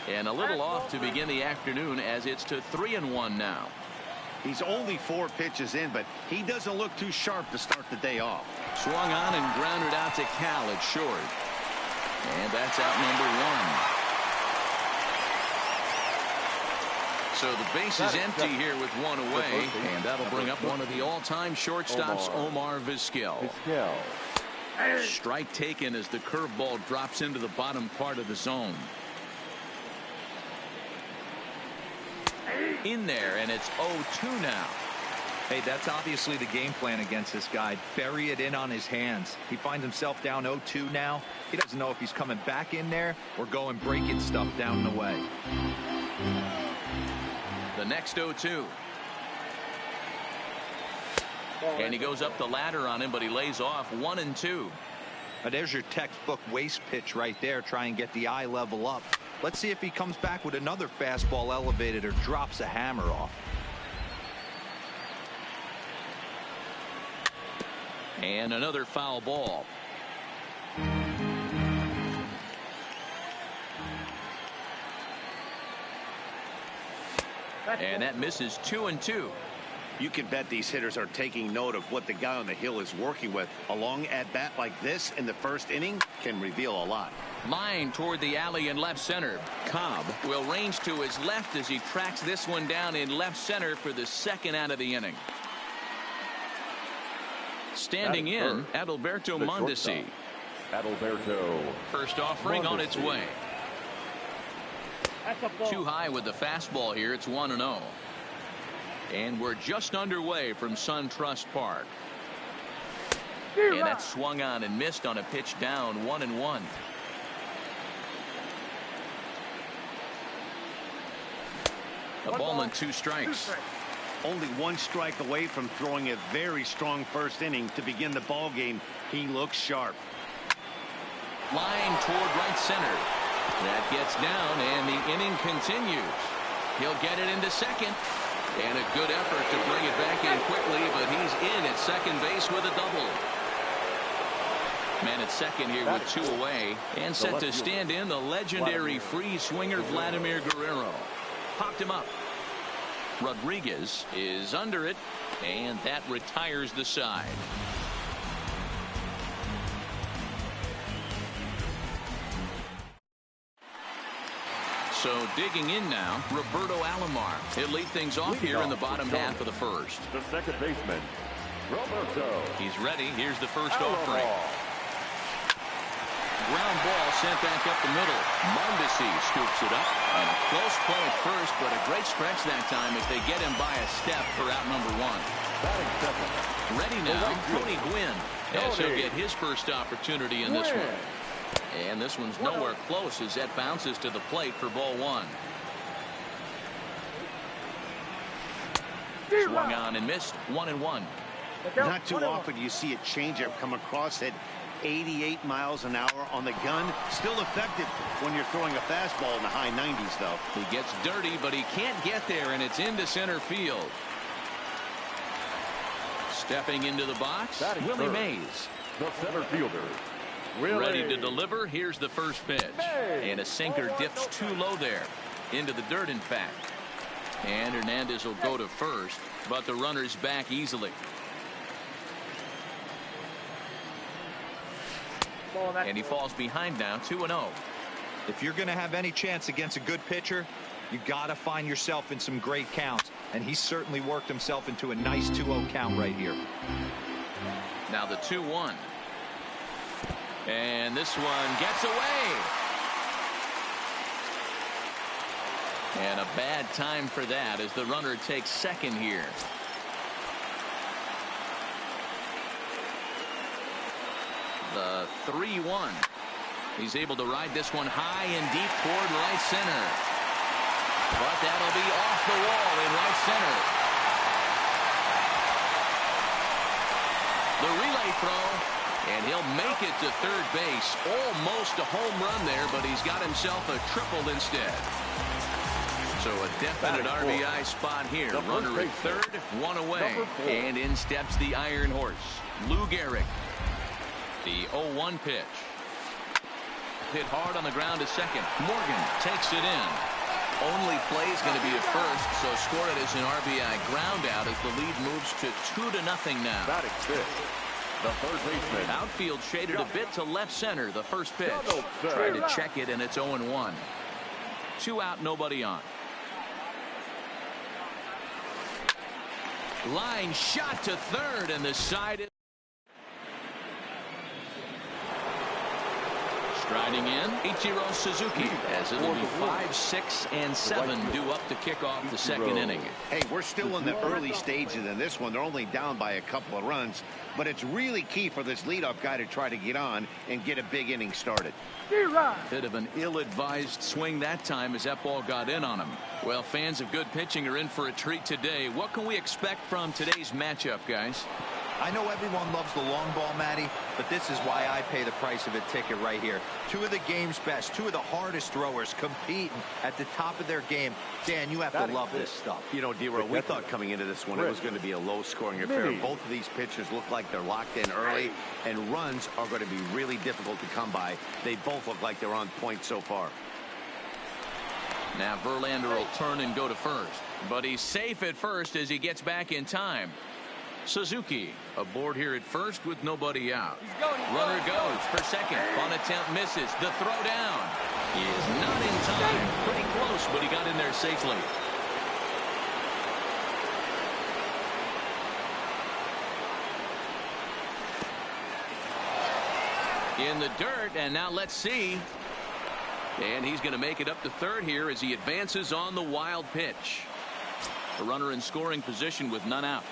And a little off to begin the afternoon as it's to 3-1 now. He's only 4 pitches in, but he doesn't look too sharp to start the day off. Swung on and grounded out to Cal at short. And that's out number 1. So the base is empty here with 1 away, and that'll bring up one of the all-time shortstops, Omar Vizquel. Strike taken as the curveball drops into the bottom part of the zone. In there, and it's 0-2 now. Hey, that's obviously the game plan against this guy. Bury it in on his hands. He finds himself down 0-2 now. He doesn't know if he's coming back in there or going breaking stuff down and away. The next 0-2. And he goes up the ladder on him, but he lays off 1-2. Now there's your textbook waste pitch right there. Try and get the eye level up. Let's see if he comes back with another fastball elevated or drops a hammer off. And another foul ball. And that misses 2-2. You can bet these hitters are taking note of what the guy on the hill is working with. A long at bat like this in the first inning can reveal a lot. Line toward the alley in left center. Cobb will range to his left as he tracks this one down in left center for the second out of the inning. Standing in, Adalberto Mondesi. Adalberto. First offering on its way. Too high with the fastball here. It's 1-0. And we're just underway from SunTrust Park. And that's swung on and missed on a pitch down 1-1. A ball and 2 strikes. Only 1 strike away from throwing a very strong first inning to begin the ball game. He looks sharp. Line toward right center. That gets down and the inning continues. He'll get it into second. And a good effort to bring it back in quickly, but he's in at second base with a double. Man at second here with 2 away, and set to stand in the legendary free swinger Vladimir Guerrero. Popped him up. Rodriguez is under it, and that retires the side. So digging in now, Roberto Alomar. He'll lead things off here in the bottom half of the first. The second baseman, Roberto. He's ready. Here's the first offering. Ground ball sent back up the middle. Mondesi scoops it up. And a close play at first, but a great stretch that time as they get him by a step for out number 1. Ready now, Tony Gwynn, as he'll get his first opportunity in this one. And this one's nowhere close as that bounces to the plate for ball 1. Swung on and missed 1-1. Not too often you see a changeup come across at 88 miles an hour on the gun. Still effective when you're throwing a fastball in the high 90s, though. He gets dirty, but he can't get there, and it's into center field. Stepping into the box, Willie Mays. The center fielder. Ready to deliver. Here's the first pitch. And a sinker dips too low there. Into the dirt, in fact. And Hernandez will go to first, but the runner's back easily. And he falls behind now, 2-0. If you're going to have any chance against a good pitcher, you got to find yourself in some great counts. And he certainly worked himself into a nice 2-0 count right here. Now the 2-1. And this one gets away. And a bad time for that as the runner takes second here. The 3-1. He's able to ride this one high and deep toward right center. But that'll be off the wall in right center. The relay throw. And he'll make it to third base. Almost a home run there, but he's got himself a triple instead. So a definite RBI spot here. Runner at third, 1 away. And in steps the Iron Horse, Lou Gehrig. The 0-1 pitch. hit hard on the ground to second. Morgan takes it in. Only play is going to be at first, so score it as an RBI ground out as the lead moves to 2-0 now. Batting fifth, the third baseman. Outfield shaded a bit to left center. The first pitch. Double third. Try to check it, and it's 0-1. 2 out, nobody on. Line shot to third, and the side is striding in. Ichiro Suzuki, as it'll be 5, 6, and 7 due up to kick off the second inning. Hey, we're still in the early stages in this one. They're only down by a couple of runs, but it's really key for this leadoff guy to try to get on and get a big inning started. Bit of an ill-advised swing that time as that ball got in on him. Well, fans of good pitching are in for a treat today. What can we expect from today's matchup, guys? I know everyone loves the long ball, Matty, but this is why I pay the price of a ticket right here. 2 of the game's best, 2 of the hardest throwers competing at the top of their game. Dan, you have to love this stuff. You know, D-Roy, we thought coming into this one it was going to be a low-scoring affair. Both of these pitchers look like they're locked in early, and runs are going to be really difficult to come by. They both look like they're on point so far. Now Verlander will turn and go to first, but he's safe at first as he gets back in time. Suzuki aboard here at first with nobody out. Runner goes for second. Bunt attempt misses. The throw down. He is not in time. Pretty close, but he got in there safely. In the dirt, and now let's see. And he's going to make it up to third here as he advances on the wild pitch. A runner in scoring position with none out.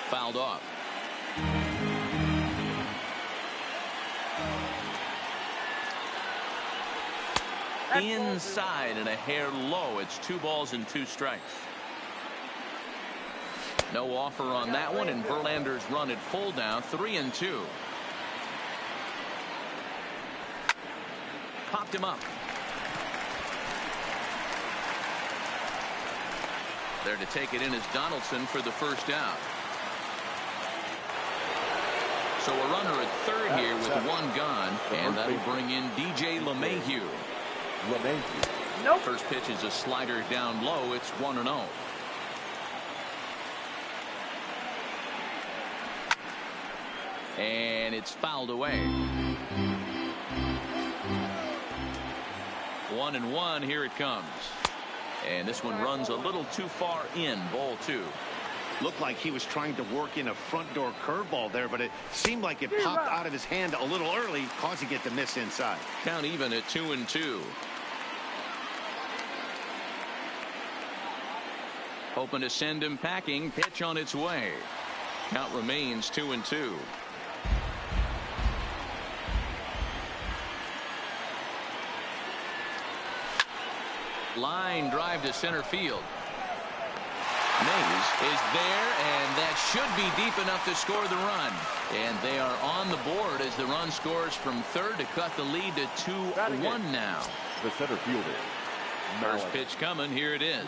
Fouled off. Inside and a hair low. It's 2 balls and 2 strikes. No offer on that one, and Verlander's run at full now, 3-2. Popped him up. There to take it in is Donaldson for the first out. So a runner at third here with 1 gone, and that'll bring in DJ LeMahieu. First pitch is a slider down low. It's 1-0. And it's fouled away. 1-1. Here it comes. And this one runs a little too far in. Ball 2. Looked like he was trying to work in a front door curveball there, but it seemed like it popped out of his hand a little early, causing it to miss inside. Count even at 2-2. Hoping to send him packing. Pitch on its way. Count remains 2-2. Line drive to center field. Mays is there, and that should be deep enough to score the run. And they are on the board as the run scores from third to cut the lead to 2-1 now. The center fielder. First pitch coming. Here it is.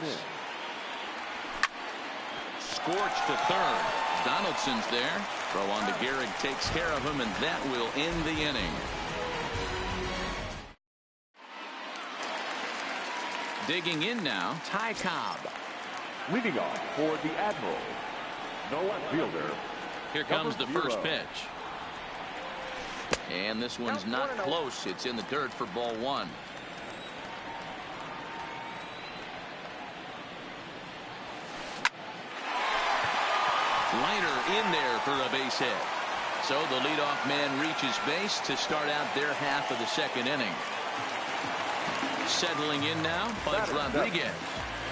Scorched to third. Donaldson's there. Throw on to Gehrig takes care of him, and that will end the inning. Digging in now, Ty Cobb. Leading off for the Admiral, the left fielder. Here comes the first pitch. And this one's not close. It's in the dirt for ball 1. Liner in there for a base hit. So the leadoff man reaches base to start out their half of the second inning. Settling in now, Fudge Rodriguez.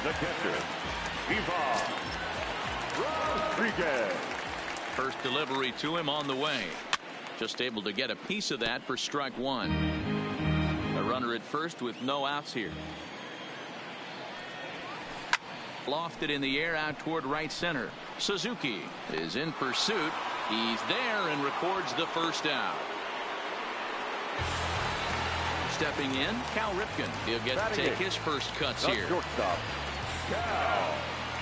The catcher, Ivan Rodriguez. First delivery to him on the way. Just able to get a piece of that for strike 1. A runner at first with no outs here. Lofted in the air out toward right center. Suzuki is in pursuit. He's there and records the first out. Stepping in, Cal Ripken. He'll get to take his first cuts here. Shortstop, Cal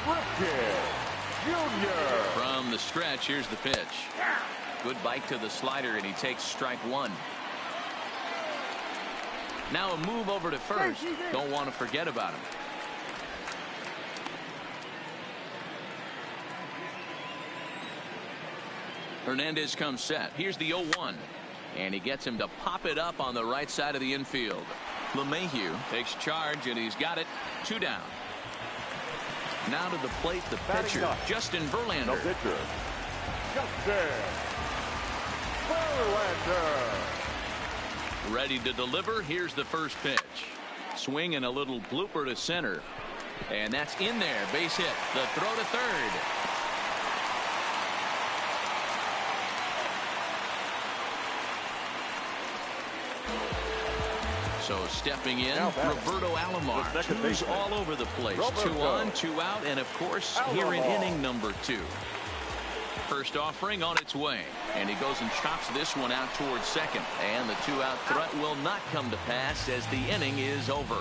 Ripken Jr. From the stretch, here's the pitch. Good bite to the slider, and he takes strike 1. Now a move over to first. Don't want to forget about him. Hernandez comes set. Here's the 0-1. And he gets him to pop it up on the right side of the infield. LeMahieu takes charge, and he's got it. 2 down. Now to the plate, the pitcher, Justin Verlander. The pitcher, Justin Verlander. Ready to deliver. Here's the first pitch. Swing and a little blooper to center. And that's in there. Base hit. The throw to third. So stepping in, Roberto Alomar. Twos all over the place. 2 on, 2 out, and of course, here in inning number 2. First offering on its way, and he goes and chops this one out towards second. And the 2-out threat will not come to pass as the inning is over.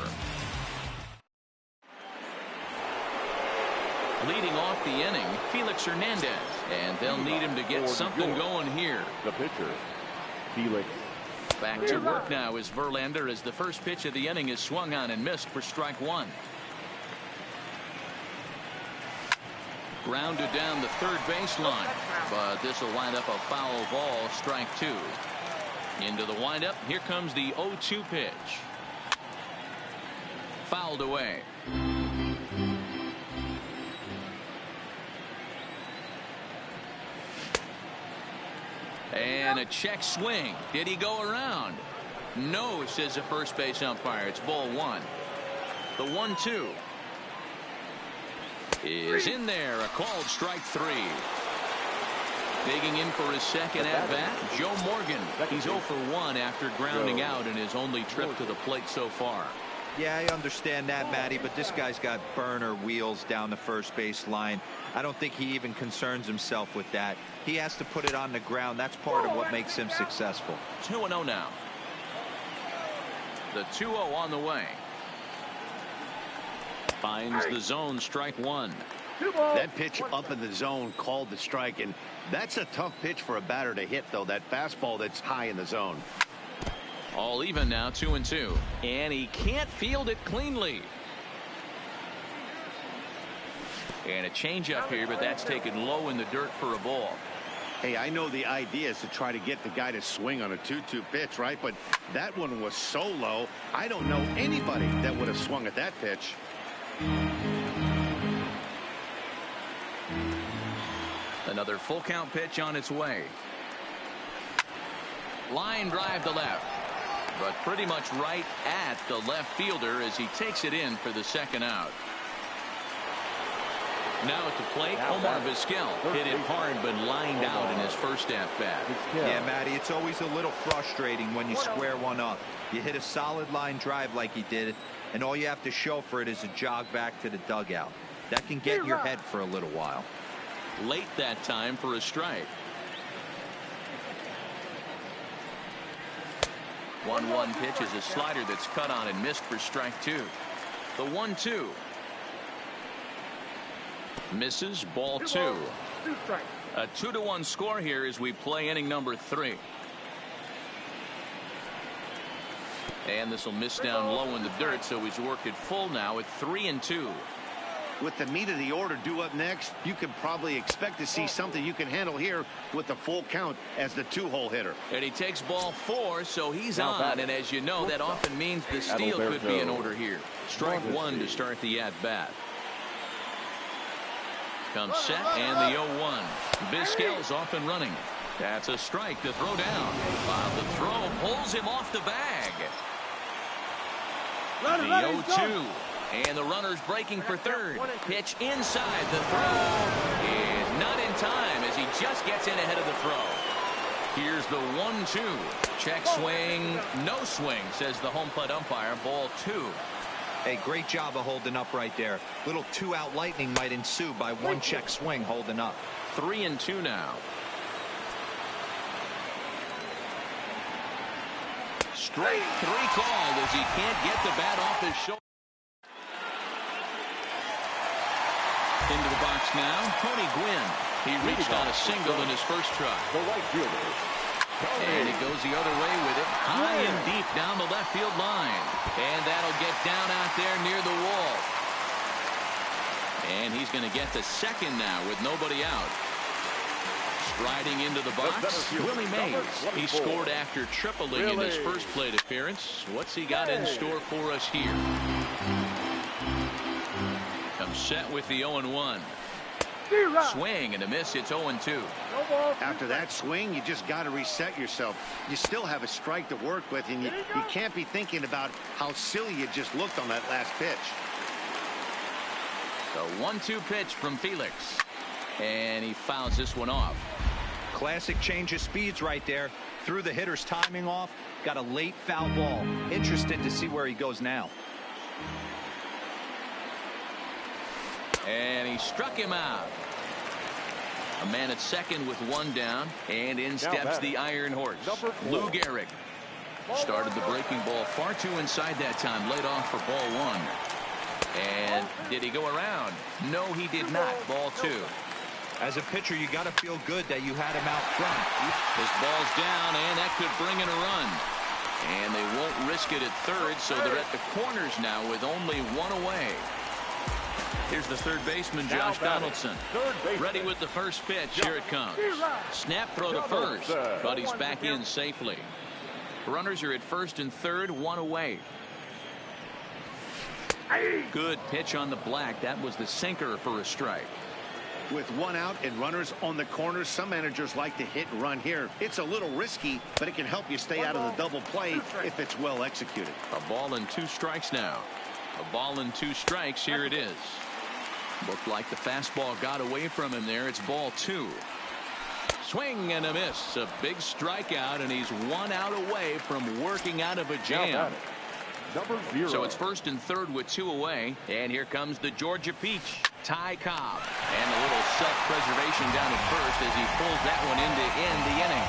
Leading off the inning, Felix Hernandez, and they'll need him to get something going here. The pitcher, Felix. Back to work now is Verlander as the first pitch of the inning is swung on and missed for strike 1. Grounded down the third baseline, but this will wind up a foul ball, strike 2. Into the windup, here comes the 0-2 pitch. Fouled away. And a check swing. Did he go around? No, says the first base umpire. It's ball 1. The 1-2 is in there. A called strike 3. Digging in for his second at bat, Joe Morgan. He's 0 for 1 after grounding out in his only trip to the plate so far. Yeah, I understand that, Matty, but this guy's got burner wheels down the first base line. I don't think he even concerns himself with that. He has to put it on the ground. That's part of what makes him successful. 2-0 now. The 2-0 on the way. Finds the zone, strike 1. That pitch up in the zone called the strike, and that's a tough pitch for a batter to hit, though, that fastball that's high in the zone. All even now, 2-2. And he can't field it cleanly. And a changeup here, but that's taken low in the dirt for a ball. Hey, I know the idea is to try to get the guy to swing on a 2-2 pitch, right? But that one was so low, I don't know anybody that would have swung at that pitch. Another full count pitch on its way. Line drive to left, but pretty much right at the left fielder as he takes it in for the second out. Now at the plate, Omar Vizquel hit it hard but lined out in his first at bat. Yeah, Matty, it's always a little frustrating when you square one up. You hit a solid line drive like he did, and all you have to show for it is a jog back to the dugout. That can get in your head for a little while. Late that time for a strike. 1-1 pitch is a slider that's cut on and missed for strike 2. The 1-2 misses, ball 2. A 2-1 score here as we play inning number 3. And this will miss down low in the dirt, so he's worked it full now at 3-2. With the meat of the order due up next, you can probably expect to see something you can handle here with the full count as the 2-hole hitter. And he takes ball 4, so he's on. And as you know, that often means the steal could be in order here. Strike 1 to start the at-bat. Comes set and the 0-1. Vizquel's off and running. That's a strike to throw down. The throw pulls him off the bag. The 0-2. And the runner's breaking for third. Pitch inside. The throw is not in time as he just gets in ahead of the throw. Here's the 1-2. Check swing. No swing, says the home plate umpire. Ball 2. Hey, great job of holding up right there. Little 2-out lightning might ensue by one check swing holding up. 3-2 now. Straight 3 called as he can't get the bat off his shoulder. Into the box now, Tony Gwynn. He reached on a single in his first try. The right fielder, And he goes the other way with it, high and deep down the left field line. And that'll get down out there near the wall. And he's going to get to second now with nobody out. Striding into the box, Willie Mays. He scored after tripling in his first plate appearance. What's he got in store for us here? Comes set with the 0-1. Swing and a miss. It's 0-2. After that swing, you just got to reset yourself. You still have a strike to work with, and you can't be thinking about how silly you just looked on that last pitch. The 1-2 pitch from Felix. And he fouls this one off. Classic change of speeds right there. Threw the hitter's timing off. Got a late foul ball. Interested to see where he goes now. And he struck him out. A man at second with one down. And in steps the Iron Horse, Lou Gehrig. Started the breaking ball far too inside that time. Laid off for ball one. And did he go around? No, he did not. Ball two. As a pitcher, you got to feel good that you had him out front. This ball's down, and that could bring in a run. And they won't risk it at third, so they're at the corners now with only one away. Here's the third baseman, Josh Donaldson. Ready with the first pitch. Here it comes. Snap throw to first, but he's back in safely. Runners are at first and third, one away. Good pitch on the black. That was the sinker for a strike. With one out and runners on the corners, some managers like to hit and run here. It's a little risky, but it can help you stay out of the double play if it's well executed. A ball and 2 strikes now. A ball and 2 strikes. Here it is. Looked like the fastball got away from him there. It's ball 2. Swing and a miss. A big strikeout, and he's 1 out away from working out of a jam. Number 0. So it's first and third with 2 away. And here comes the Georgia Peach, Ty Cobb. And a little self-preservation down at first as he pulls that one in to end the inning.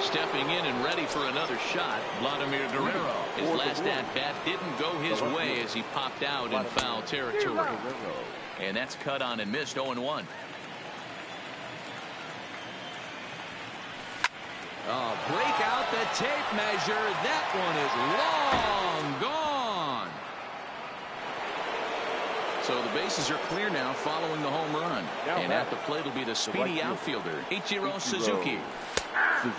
Stepping in and ready for another shot, Vladimir Guerrero. His last at-bat didn't go his way as he popped out in foul territory. And that's cut on and missed. 0-1. Oh, break out the tape measure. That one is long gone. So the bases are clear now following the home run. And at the plate will be the speedy outfielder, Ichiro Suzuki.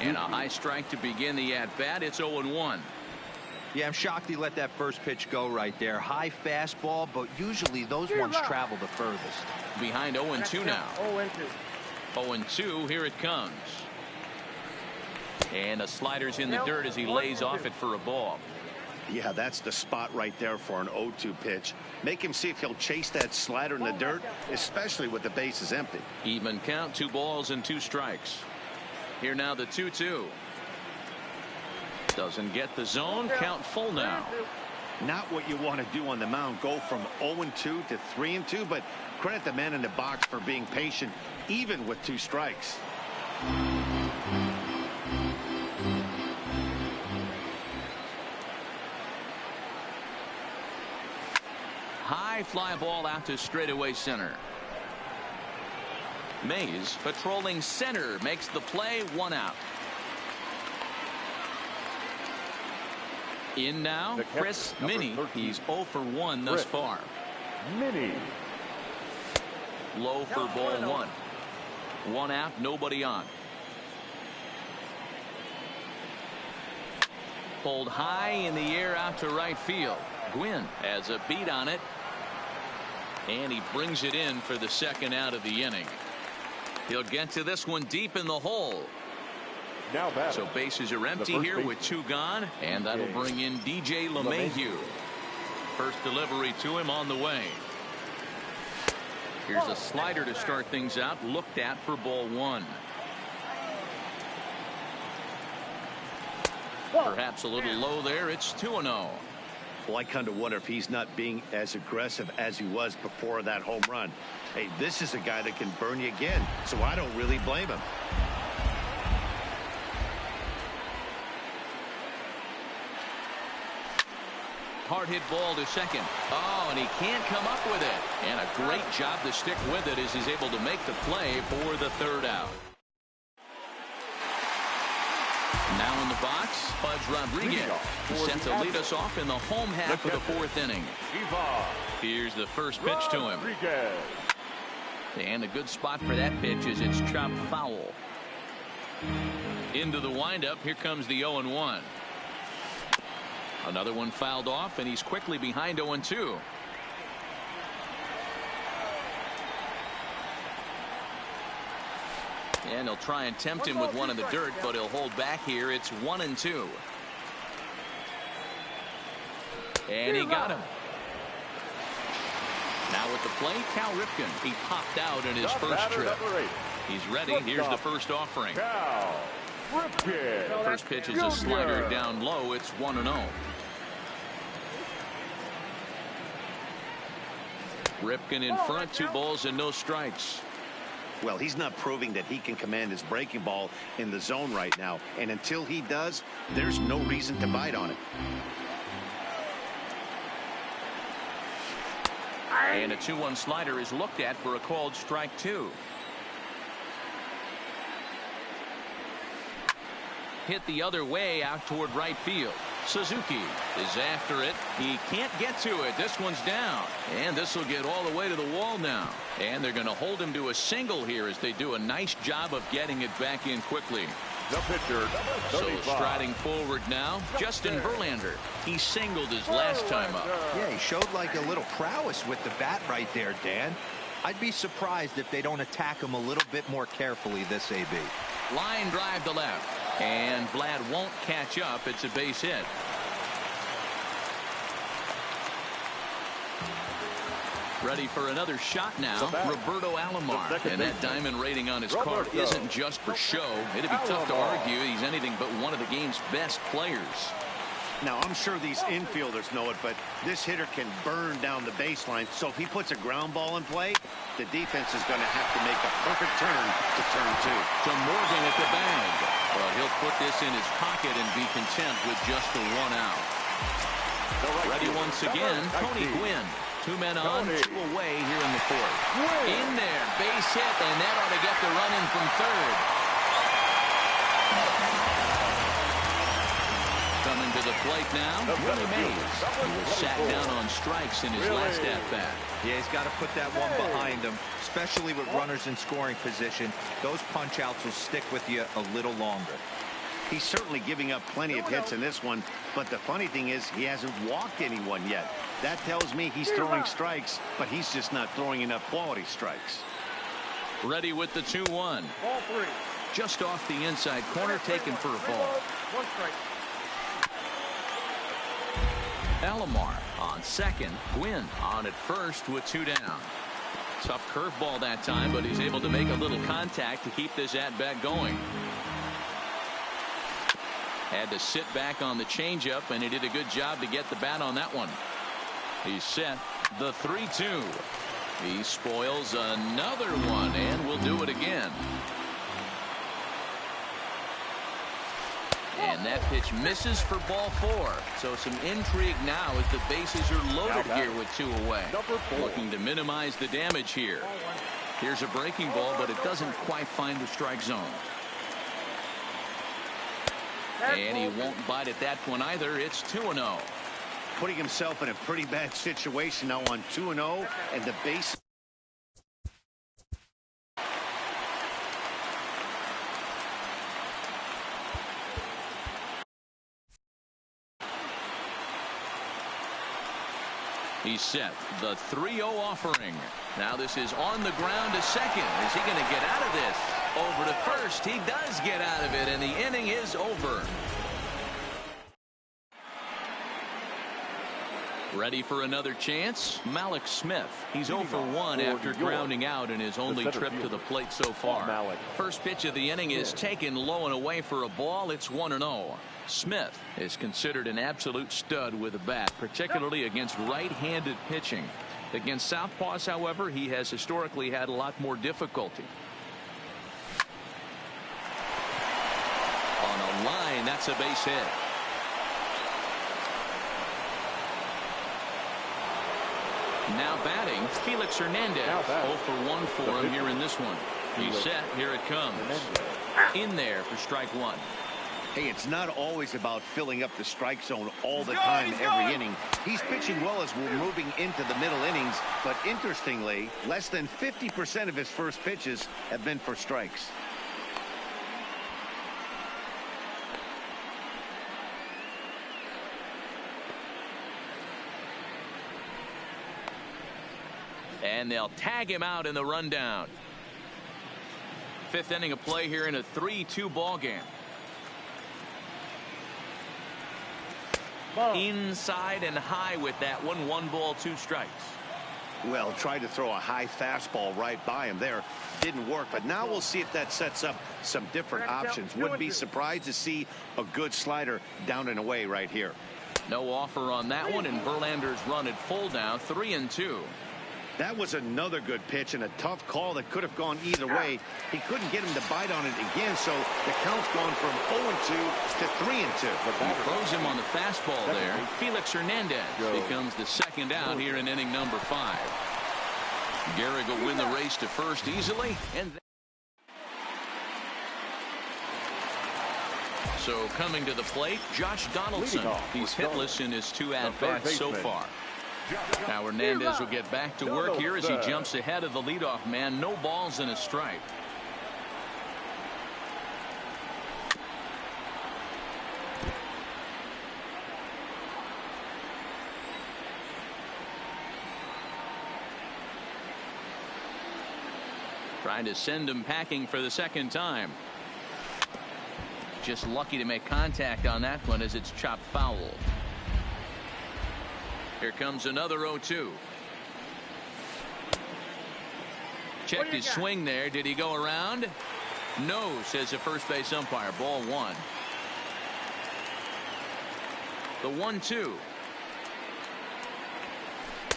And a high strike to begin the at-bat. It's 0-1. Yeah, I'm shocked he let that first pitch go right there. High fastball, but usually those ones travel the furthest. Behind 0-2 now. 0-2, here it comes. And the slider's in the dirt as he lays off it for a ball. Yeah, that's the spot right there for an 0-2 pitch. Make him see if he'll chase that slider in the dirt, especially with the bases empty. Even count, 2 balls and 2 strikes. Here now the 2-2. Doesn't get the zone. Count full now. Not what you want to do on the mound. Go from 0-2 to 3-2, but credit the man in the box for being patient, even with 2 strikes. High fly ball out to straightaway center. Mays patrolling center makes the play. 1 out. In now, Chris Minnie. He's 0 for 1 thus far. Minnie. Low for ball 1. 1 out, nobody on. Pulled high in the air out to right field. Gwynn has a beat on it. And he brings it in for the 2nd out of the inning. He'll get to this one deep in the hole. Now so bases are empty here with 2 gone. And that'll bring in DJ LeMahieu. First delivery to him on the way. Here's a slider to start things out. Looked at for ball 1. Perhaps a little low there. It's 2-0. Well, I kind of wonder if he's not being as aggressive as he was before that home run. Hey, this is a guy that can burn you again, so I don't really blame him. Hard hit ball to second. Oh, and he can't come up with it. And a great job to stick with it as he's able to make the play for the 3rd out. box, Pudge Rodriguez. He's set to lead us off in the home half of the fourth inning. Here's the first pitch to him. And a good spot for that pitch is it's chopped foul. Into the windup. Here comes the 0-1. Another one fouled off, and he's quickly behind 0-2. And he'll try and tempt him with one in the dirt, but he'll hold back here. It's 1-2. And he got him. Now with the plate, Cal Ripken. He popped out in his first trip. He's ready. Here's the first offering. First pitch is a slider down low. It's 1-0. Ripken in front, 2 balls and no strikes. Well, he's not proving that he can command his breaking ball in the zone right now. And until he does, there's no reason to bite on it. And a 2-1 slider is looked at for a called strike 2. Hit the other way out toward right field. Suzuki is after it. He can't get to it. This one's down. And this will get all the way to the wall now. And they're going to hold him to a single here as they do a nice job of getting it back in quickly. The pitcher, so striding forward now, Justin Verlander. He singled his last time up. Yeah, he showed like a little prowess with the bat right there, Dan. I'd be surprised if they don't attack him a little bit more carefully this AB. Line drive to left. And Vlad won't catch up. It's a base hit. Ready for another shot now, Roberto Alomar. And that diamond rating on his card isn't just for show. It'd be tough to argue he's anything but one of the game's best players. Now, I'm sure these infielders know it, but this hitter can burn down the baseline. So if he puts a ground ball in play, the defense is going to have to make a perfect turn to turn 2. To Morgan at the bag. But he'll put this in his pocket and be content with just the 1 out. Ready once again, Tony Gwynn. 2 men on, 2 away here in the 4th. In there, base hit, and that ought to get the run in from 3rd. Coming to the plate now, Willie Mays. He was sat down on strikes in his last at-bat. Yeah, he's got to put that one behind him, especially with runners in scoring position. Those punch-outs will stick with you a little longer. He's certainly giving up plenty of hits in this one, but the funny thing is he hasn't walked anyone yet. That tells me he's throwing strikes, but he's just not throwing enough quality strikes. Ready with the 2-1. Ball 3. Just off the inside corner, taken for a ball. 1 strike. Alomar on second. Gwynn on at first with 2 down. Tough curveball that time, but he's able to make a little contact to keep this at-bat going. Had to sit back on the changeup, and he did a good job to get the bat on that one. He's set. The 3-2. He spoils another one, and will do it again. And that pitch misses for ball 4. So some intrigue now as the bases are loaded here with 2 away. Looking to minimize the damage here. Here's a breaking ball, but it doesn't quite find the strike zone. And he won't bite at that one either. It's 2-0. Putting himself in a pretty bad situation now on 2-0, and the base. He's set. The 3-0 offering. Now this is on the ground to second. Is he going to get out of this? Over to first. He does get out of it, and the inning is over. Ready for another chance? Malik Smith. He's 0 for 1 after grounding out in his only trip to the plate so far. First pitch of the inning is taken low and away for a ball. It's 1-0. Smith is considered an absolute stud with a bat, particularly against right-handed pitching. Against southpaws, however, he has historically had a lot more difficulty. On a line, that's a base hit. Now batting, Felix Hernandez. 0 for 1 for him here in this one. He's set. Here it comes. In there for strike 1. Hey, it's not always about filling up the strike zone all the time, every inning. He's pitching well as we're moving into the middle innings, but interestingly, less than 50% of his first pitches have been for strikes. And they'll tag him out in the rundown. Fifth inning of play here in a 3-2 ball game. Inside and high with that one. 1 ball, 2 strikes. Well, tried to throw a high fastball right by him there. Didn't work, but now we'll see if that sets up some different options. Wouldn't be surprised to see a good slider down and away right here. No offer on that one, and Verlander's run at full now, 3-2. That was another good pitch and a tough call that could have gone either way. He couldn't get him to bite on it again, so the count's gone from 0-2 to 3-2. He throws him on the fastball there. Felix Hernandez becomes the second out here in inning number 5. Gehrig will win the race to first easily. And so coming to the plate, Josh Donaldson. He's hitless in his 2 at-bats so far. Now Hernandez will get back to work here as he jumps ahead of the leadoff man. No balls and a strike. Trying to send him packing for the second time. Just lucky to make contact on that one as it's chopped foul. Here comes another 0-2. Checked his swing there. Did he go around? No, says the first base umpire. Ball 1. The 1-2.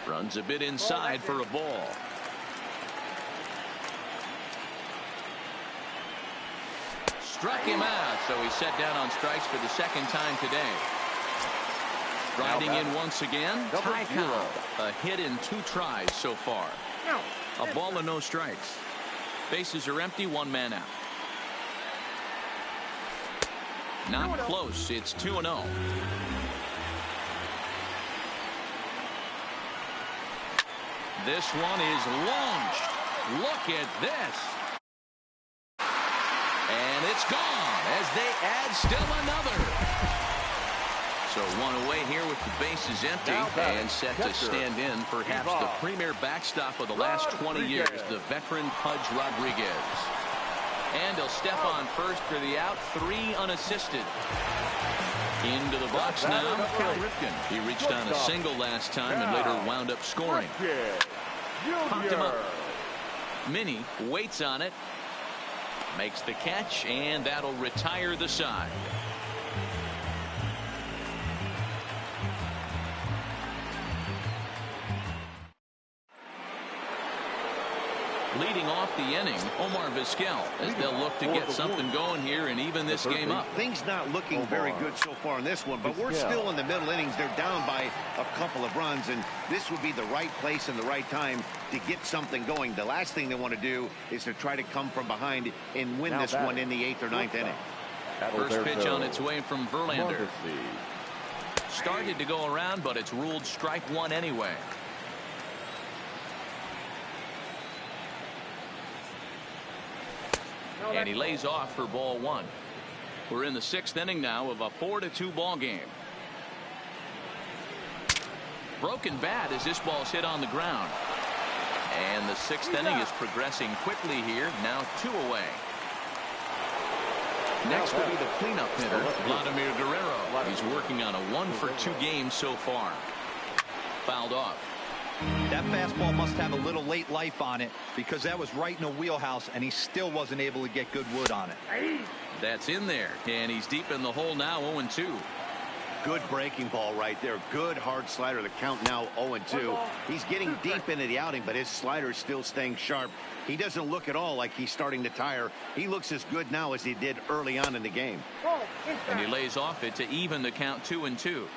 Runs a bit inside for a ball. Struck him out, so he's set down on strikes for the second time today. Riding in once again, Ty Cobb. A hit in 2 tries so far. A ball and no strikes. Bases are empty, 1 man out. Not close. It's 2-0. This one is launched. Look at this. And it's gone as they add still another. So 1 away here with the bases empty and set to stand in perhaps the premier backstop of the last 20 years, the veteran Pudge Rodriguez. And he'll step on first for the out, 3 unassisted. Into the box now, Cal Ripken. He reached on a single last time and later wound up scoring. Popped him up. Minnie waits on it. Makes the catch, and that'll retire the side. Leading off the inning, Omar Vizquel, as they'll look to get something going here and even this game up. Things not looking very good so far in this one, but we're still in the middle innings. They're down by a couple of runs, and this would be the right place and the right time to get something going. The last thing they want to do is to try to come from behind and win this one in the 8th or 9th inning. First pitch on its way from Verlander. Started to go around, but it's ruled strike 1 anyway. And he lays off for ball 1. We're in the 6th inning now of a 4-2 ball game. Broken bat as this ball's hit on the ground. And the 6th inning is progressing quickly here. Now 2 away. Next will be the cleanup hitter, Vladimir Guerrero. He's working on a 1-for-2 game so far. Fouled off. That fastball must have a little late life on it because that was right in the wheelhouse and he still wasn't able to get good wood on it. That's in there, and he's deep in the hole now, 0-2. Good breaking ball right there. Good hard slider. The count now 0-2. He's getting deep into the outing, but his slider is still staying sharp. He doesn't look at all like he's starting to tire. He looks as good now as he did early on in the game. And he lays off it to even the count 2-2.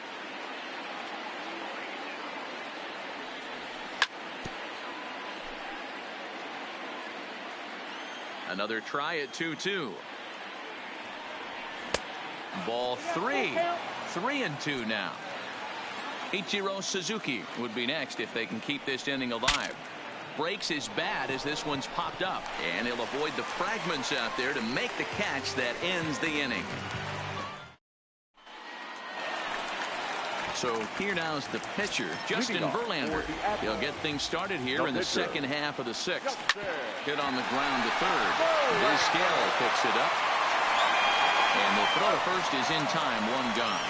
Another try at 2-2. Ball 3. 3-2 now. Ichiro Suzuki would be next if they can keep this inning alive. Breaks his bat as this one's popped up, and he'll avoid the fragments out there to make the catch that ends the inning. So here now is the pitcher, Justin Verlander. He'll get things started here in the second half of the sixth. Hit on the ground to third. Vizquel picks it up. And the throw to first is in time, one gone.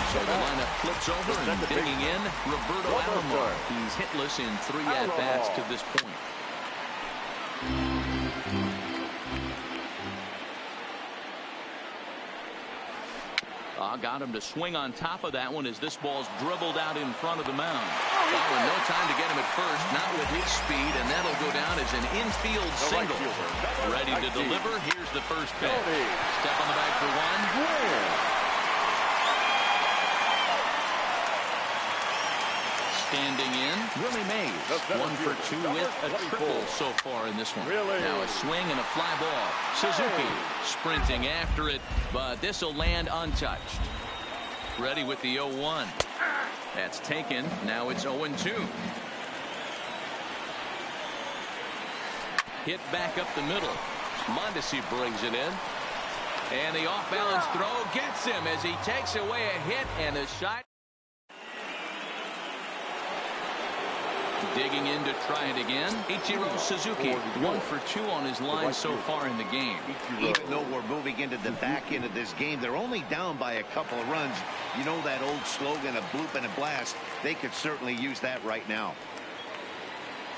So the lineup flips over and digging in, Roberto Alomar. He's hitless in 3 at-bats to this point. Got him to swing on top of that one as this ball's dribbled out in front of the mound. And no time to get him at first, not with his speed, and that'll go down as an infield single. Ready to deliver. Here's the first pitch. Step on the bag for one. Standing in, Willie Mays, 1 for 2 with a triple so far in this one. Now a swing and a fly ball. Suzuki sprinting after it, but this will land untouched. Ready with the 0-1. That's taken. Now it's 0-2. Hit back up the middle. Mondesi brings it in. And the off-balance throw gets him as he takes away a hit and a shot. Digging in to try it again. Ichiro Suzuki, 1 for 2 on his line so far in the game. Even though we're moving into the back end of this game, they're only down by a couple of runs. You know that old slogan, a bloop and a blast. They could certainly use that right now.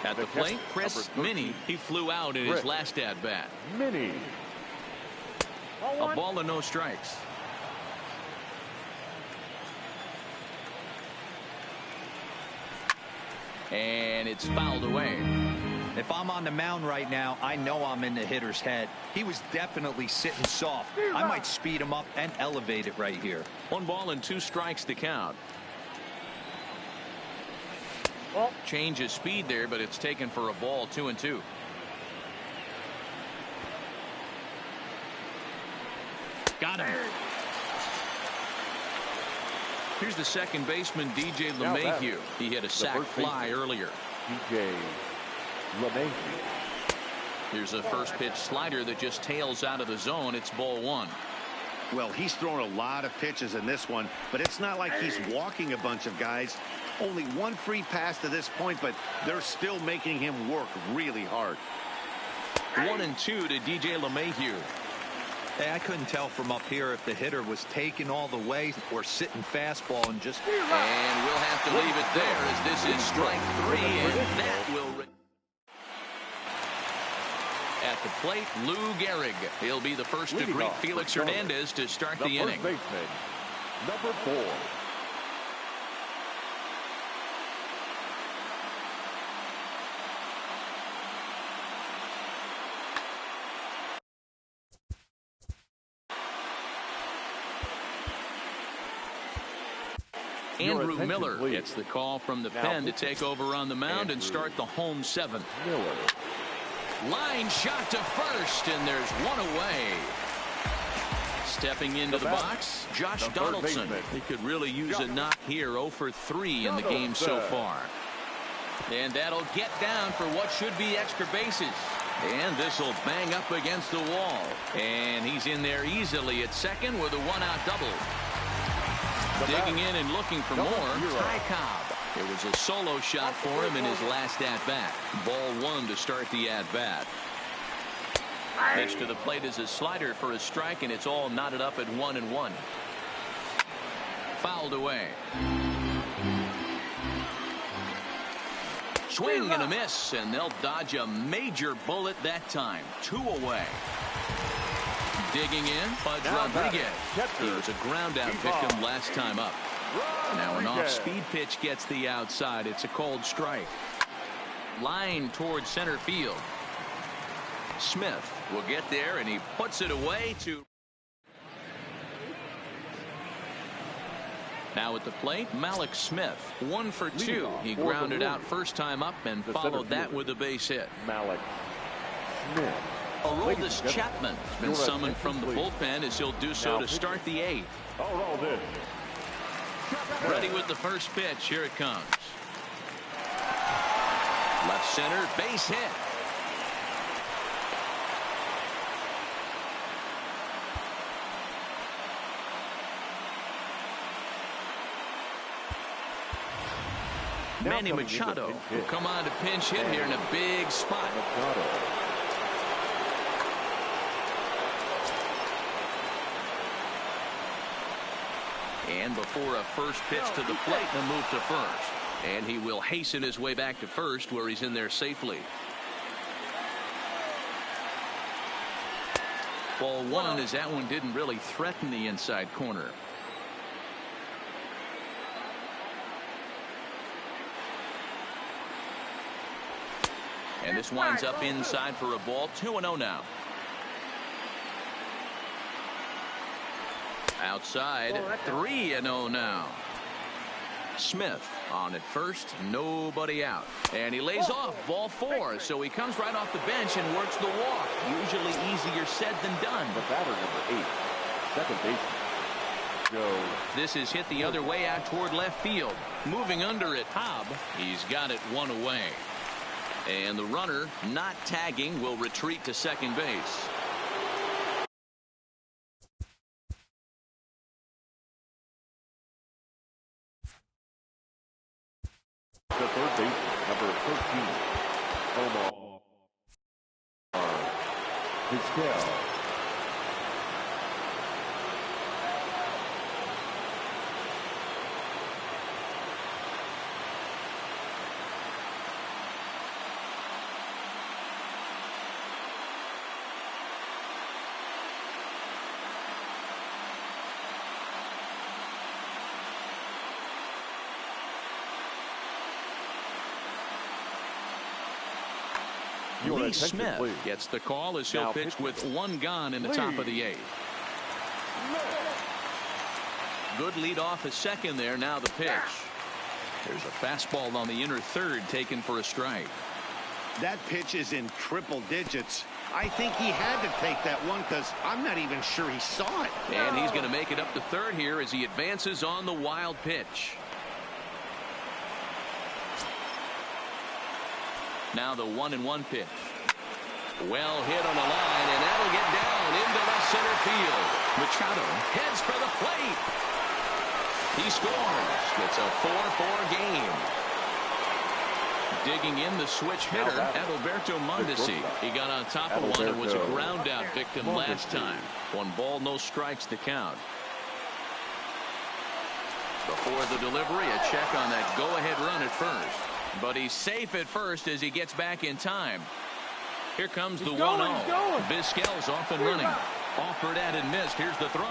At the plate, Chris Minnie. He flew out in his last at-bat. Minnie. A ball and no strikes. And it's fouled away. If I'm on the mound right now, I know I'm in the hitter's head. He was definitely sitting soft. I might speed him up and elevate it right here. 1 ball and 2 strikes to count. Change of speed there, but it's taken for a ball. 2-2. Got him. Here's the second baseman, DJ LeMahieu. He hit a sac fly earlier. DJ LeMahieu. Here's a first pitch slider that just tails out of the zone. It's ball 1. Well, he's thrown a lot of pitches in this one, but it's not like he's walking a bunch of guys. Only 1 free pass to this point, but they're still making him work really hard. 1-2 to DJ LeMahieu. Hey, I couldn't tell from up here if the hitter was taking all the way or sitting fastball and just... And we'll have to leave it there as this is strike 3, and that will... At the plate, Lou Gehrig. He'll be the first to greet Felix Hernandez to start the inning. First baseman, number 4. Andrew Miller gets the call from the pen to take over on the mound and start the home 7th. Miller. Line shot to first, and there's 1 away. Stepping into the box, Josh Donaldson. He could really use a knock here. 0 for 3 in the game so far. And that'll get down for what should be extra bases. And this will bang up against the wall. And he's in there easily at second with a 1-out double. Digging in and looking for more, Ty Cobb. It was a solo shot for him in his last at-bat. Ball 1 to start the at-bat. Pitch to the plate is a slider for a strike, and it's all knotted up at 1-1. Fouled away. Swing and a miss, and they'll dodge a major bullet that time. 2 away. Digging in, Pudge Rodriguez. He was a ground-out victim last time up. Now an off-speed pitch gets the outside. It's a cold strike. Line towards center field. Smith will get there, and he puts it away to... Now at the plate, Malik Smith. 1 for 2. He grounded out first time up and followed that with a base hit. Malik Smith. Aroldis Chapman has been summoned from the bullpen as he'll do so to start the 8th. Ready with the first pitch. Here it comes. Left center, base hit. Manny Machado will come on to pinch hit here in a big spot. And before a first pitch to the plate, the move to first. And he will hasten his way back to first, where he's in there safely. Ball 1, as that one didn't really threaten the inside corner. And this winds up inside for a ball. 2-0 now. Outside, 3-0 now. Smith on at first, nobody out. And he lays off, ball 4. So he comes right off the bench and works the walk. Usually easier said than done. The batter, number 8, second baseman, Joe. This is hit the other way out toward left field. Moving under it, Hobb. He's got it 1 away. And the runner, not tagging, will retreat to second base. The third baseman, number 13, Omar Vizquel. Lee Smith gets the call as he'll pitch with 1 gone in the top of the 8th. Good lead off at second there. Now the pitch. There's a fastball on the inner third taken for a strike. That pitch is in triple digits. I think he had to take that one because I'm not even sure he saw it. And he's going to make it up to third here as he advances on the wild pitch. Now the 1-1 pitch. Well hit on the line, and that'll get down into left center field. Machado heads for the plate. He scores. It's a 4-4 game. Digging in the switch hitter, Adalberto Mondesi. He got on top of one and was a ground out victim last time. 1 ball, no strikes to count. Before the delivery, a check on that go-ahead run at first. But he's safe at first as he gets back in time. Here comes the 1-0. Vizquel's off and running. Offered at and missed. Here's the throw.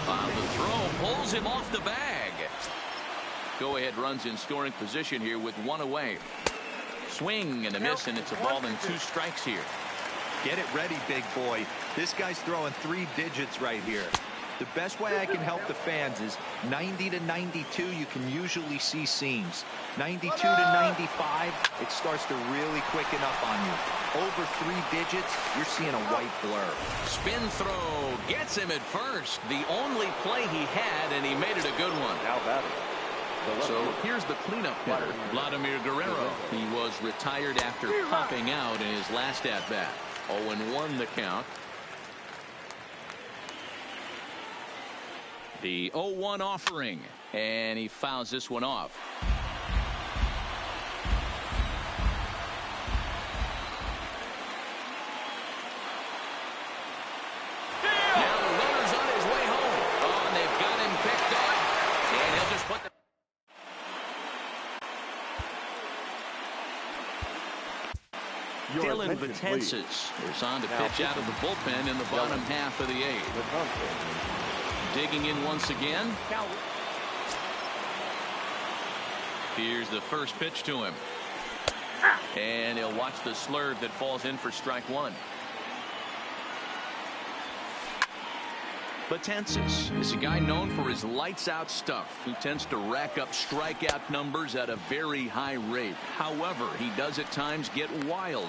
The throw pulls him off the bag. Go-ahead runs in scoring position here with 1 away. Swing and a miss, and it's a ball and 2 strikes here. Get it ready, big boy. This guy's throwing 3 digits right here. The best way I can help the fans is 90 to 92, you can usually see seams. 92 to 95, it starts to really quicken up on you. Over 3 digits, you're seeing a white blur. Spin throw gets him at first. The only play he had, and he made it a good one. Now batting. So here's the cleanup hitter, Vladimir Guerrero. He was retired after popping out in his last at-bat. 0-1 the count. The 0-1 offering, and he fouls this one off. Now the runner's on his way home. Oh, and they've got him picked up, and he'll just put the... Dylan Betances is on to pitch out of the bullpen in the bottom half of the 8th. Digging in once again. Here's the first pitch to him. And he'll watch the slurve that falls in for strike 1. Betances is a guy known for his lights-out stuff. He tends to rack up strikeout numbers at a very high rate. However, he does at times get wild.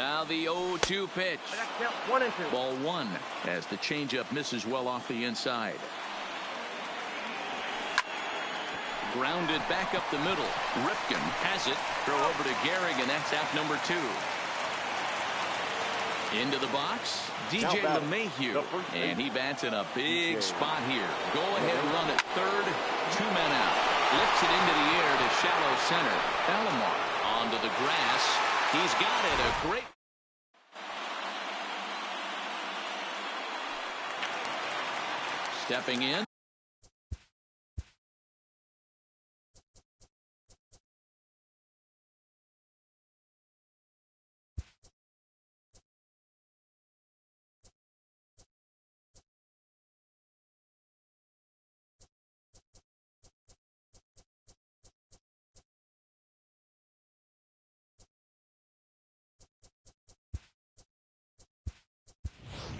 Now the 0-2 pitch. 1-2. Ball one as the changeup misses well off the inside. Grounded back up the middle. Ripken has it. Throw over to Gehrig, and that's out number 2. Into the box, DJ LeMahieu, and he bats in a big spot here. Go ahead run at third, 2 men out. Lifts it into the air to shallow center. Alomar onto the grass. He's got it. A great. Stepping in.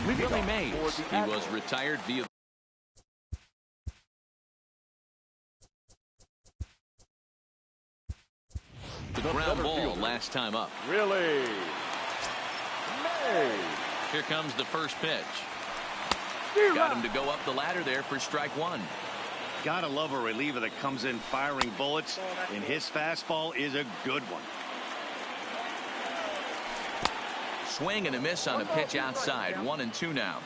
Willie Mays. He was retired via the ground ball last time up. Really? Mays. Here comes the first pitch. Got him to go up the ladder there for strike 1. Gotta love a reliever that comes in firing bullets, and his fastball is a good one. Swing and a miss on a pitch outside. 1-2 now.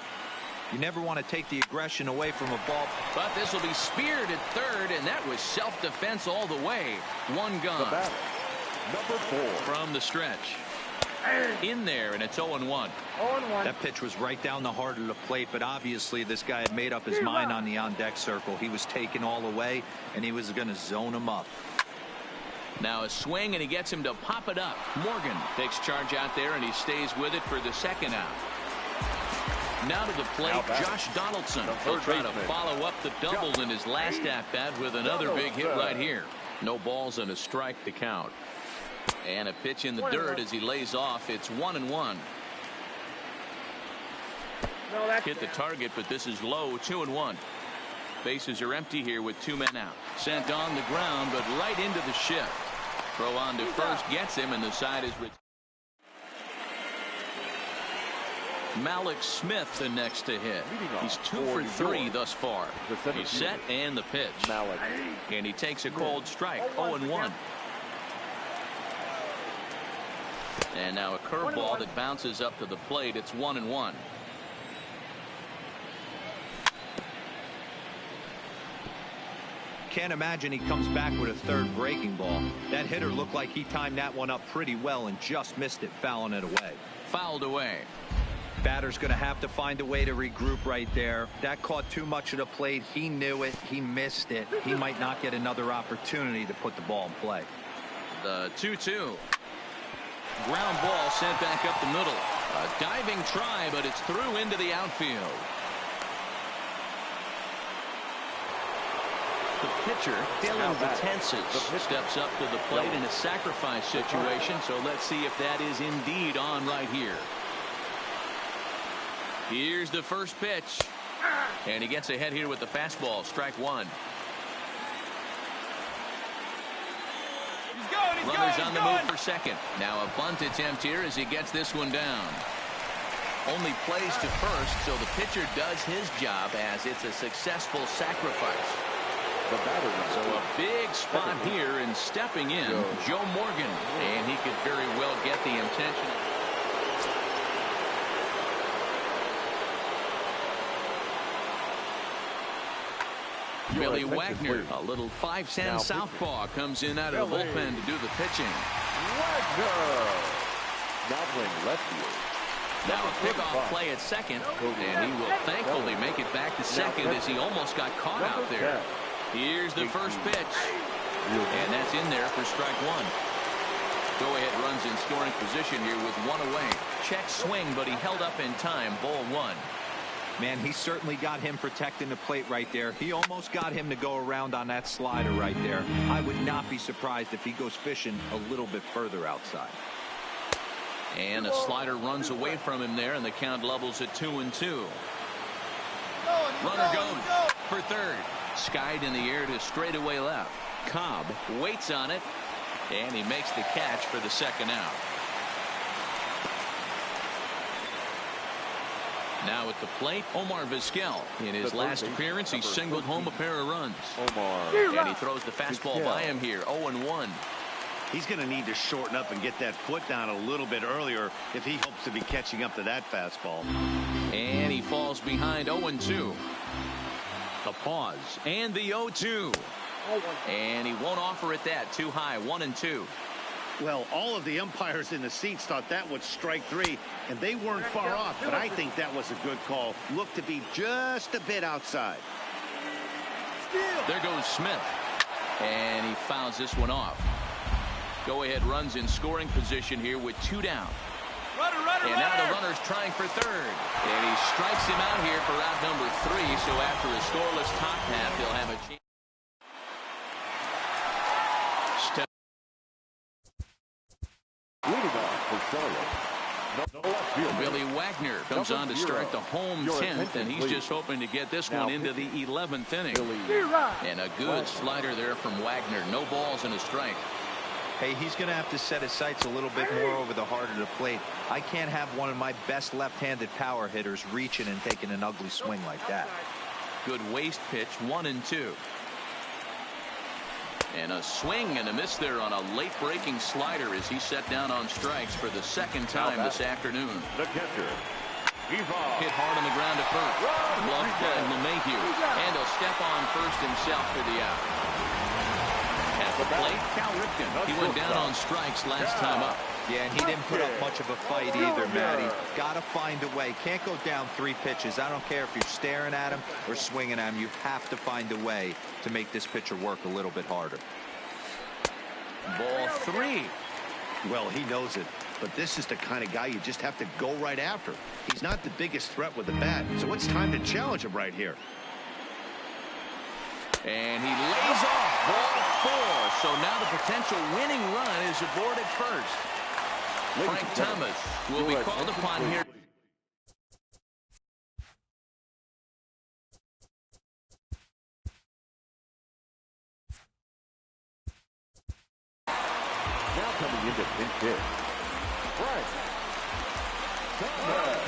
You never want to take the aggression away from a ball. But this will be speared at third, and that was self-defense all the way. One gone. The batter, number 4. From the stretch. In there, and it's 0-1. 0-1. That pitch was right down the heart of the plate, but obviously this guy had made up his mind on the on-deck circle. He was taken all the way, and he was going to zone him up. Now a swing, and he gets him to pop it up. Morgan takes charge out there, and he stays with it for the second out. Now to the plate, Josh Donaldson. He'll try to follow up the double in his last at-bat with another big hit right here. No balls and a strike to count. And a pitch in the dirt as he lays off. It's 1-1. Hit the target, but this is low. 2-1. Bases are empty here with 2 men out. Sent on the ground, but right into the shift. Throw on to first gets him, and the side is. Malik Smith the next to hit. He's 2 for 3 thus far. He's set and the pitch. And he takes a cold strike. 0-1. And now a curveball that bounces up to the plate. It's 1-1. Can't imagine he comes back with a third breaking ball. That hitter looked like he timed that one up pretty well and just missed it, fouling it away. Fouled away. Batter's going to have to find a way to regroup right there. That caught too much of the plate. He knew it. He missed it. He might not get another opportunity to put the ball in play. The 2-2. Ground ball sent back up the middle. A diving try, but it's through into the outfield. The pitcher, Dylan Betances, steps up to the plate in a sacrifice situation, so let's see if that is indeed on right here. Here's the first pitch. And he gets ahead here with the fastball. Strike 1. Runners on the move for second. Now a bunt attempt here as he gets this one down. Only plays to first, so the pitcher does his job as it's a successful sacrifice. So a big spot here, and stepping in, Joe Morgan. And he could very well get the intention. Billy Wagner, a little 5-cent southpaw, comes in out of the bullpen to do the pitching. Wagner, now playing left field. Now a pickoff play at second, and he will thankfully make it back to second as he almost got caught out there. Here's the first pitch, and that's in there for strike 1. Go-ahead runs in scoring position here with 1 away. Check swing, but he held up in time. Ball 1. Man, he certainly got him protecting the plate right there. He almost got him to go around on that slider right there. I would not be surprised if he goes fishing a little bit further outside. And a slider runs away from him there, and the count levels at 2-2. Runner goes for third. Skied in the air to straightaway left. Cobb waits on it, and he makes the catch for the second out. Now at the plate, Omar Vizquel. In his last appearance, he singled home a pair of runs. And he throws the fastball by him here, 0-1. He's going to need to shorten up and get that foot down a little bit earlier if he hopes to be catching up to that fastball. And he falls behind 0-2. The pause and the 0-2. And he won't offer it that. Too high, 1-2. Well, all of the umpires in the seats thought that was strike 3, and they weren't far off, but I think that was a good call. Looked to be just a bit outside. There goes Smith. And he fouls this one off. Go-ahead runs in scoring position here with 2 down. And now the runner's trying for third. And he strikes him out here for out number 3. So after a scoreless top half, they'll have a chance. Leading off for Charlotte, Billy Wagner comes on to start the home 10th, and he's just hoping to get this one into the 11th inning. And a good slider there from Wagner. No balls and a strike. Hey, he's going to have to set his sights a little bit more over the heart of the plate. I can't have one of my best left-handed power hitters reaching and taking an ugly swing like that. Good waist pitch, 1-2. And a swing and a miss there on a late-breaking slider as he set down on strikes for the second time this afternoon. the catcher, Hit hard on the ground to first. Bluffed by LeMahieu. And he'll step on first himself for the out. At the plate, Cal Ripken. He went down on strikes last time up. Yeah, and he didn't put up much of a fight either, Matty. Got to find a way. Can't go down 3 pitches. I don't care if you're staring at him or swinging at him. You have to find a way to make this pitcher work a little bit harder. Ball 3. Well, he knows it, but this is the kind of guy you just have to go right after. He's not the biggest threat with the bat, so it's time to challenge him right here. And he lays off. Ball 4. So now the potential winning run is aboard at first. Frank Thomas will be called upon here. now coming into pinch hit, Frank Thomas.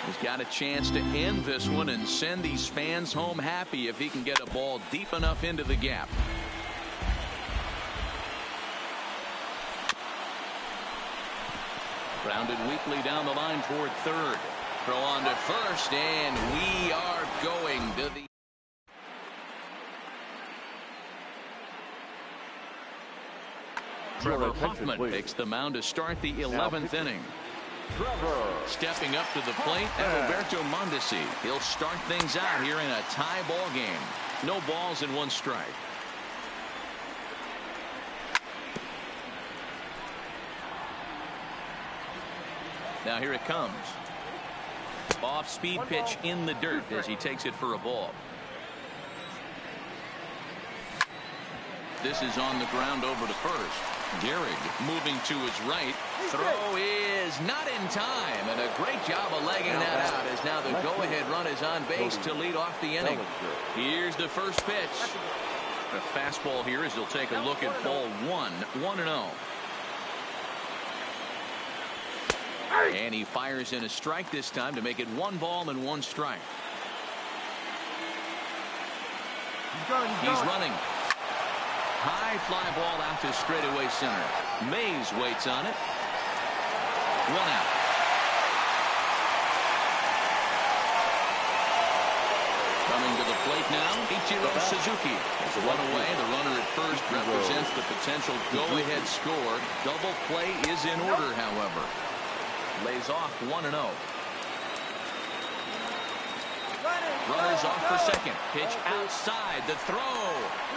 He's got a chance to end this one and send these fans home happy if he can get a ball deep enough into the gap. Grounded weakly down the line toward third. Throw on to first, and we are going to the... Trevor Hoffman takes the mound to start the 11th inning. Stepping up to the plate, Alberto Mondesi. He'll start things out here in a tie ball game. No balls and 1 strike. Now here it comes. Off-speed pitch in the dirt as he takes it for a ball. This is on the ground over to first. Gehrig moving to his right. Throw is not in time, and a great job of legging that out as now the go-ahead run is on base to lead off the inning. Here's the first pitch. A fastball here as he'll take a look at ball 1, 1-0. And he fires in a strike this time to make it 1 ball and 1 strike. He's running. High fly ball out to straightaway center. Mays waits on it. 1 out. Coming to the plate now, Ichiro Suzuki. As a runaway, the runner at first represents the potential go-ahead score. Double play is in order, however. Lays off 1-0. Runners off for second. Pitch outside. The throw.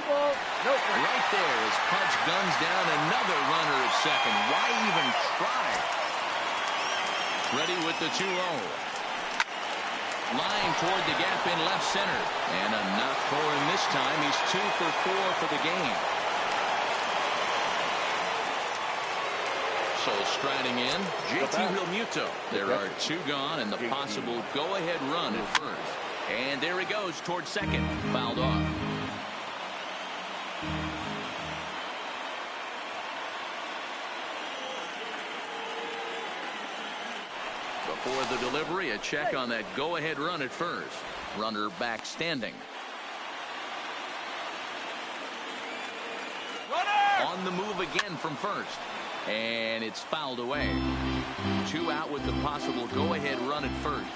Right there as Pudge guns down another runner at second. Why even try? Ready with the 2-0. Line toward the gap in left center. And a knock for him this time. He's 2 for 4 for the game. So striding in, JT Realmuto. There are 2 gone and the possible go-ahead run at first. And there he goes toward second. Fouled off. for the delivery. A check on that go-ahead run at first. Runner back standing. On the move again from first. And it's fouled away. 2 out with the possible go-ahead run at first.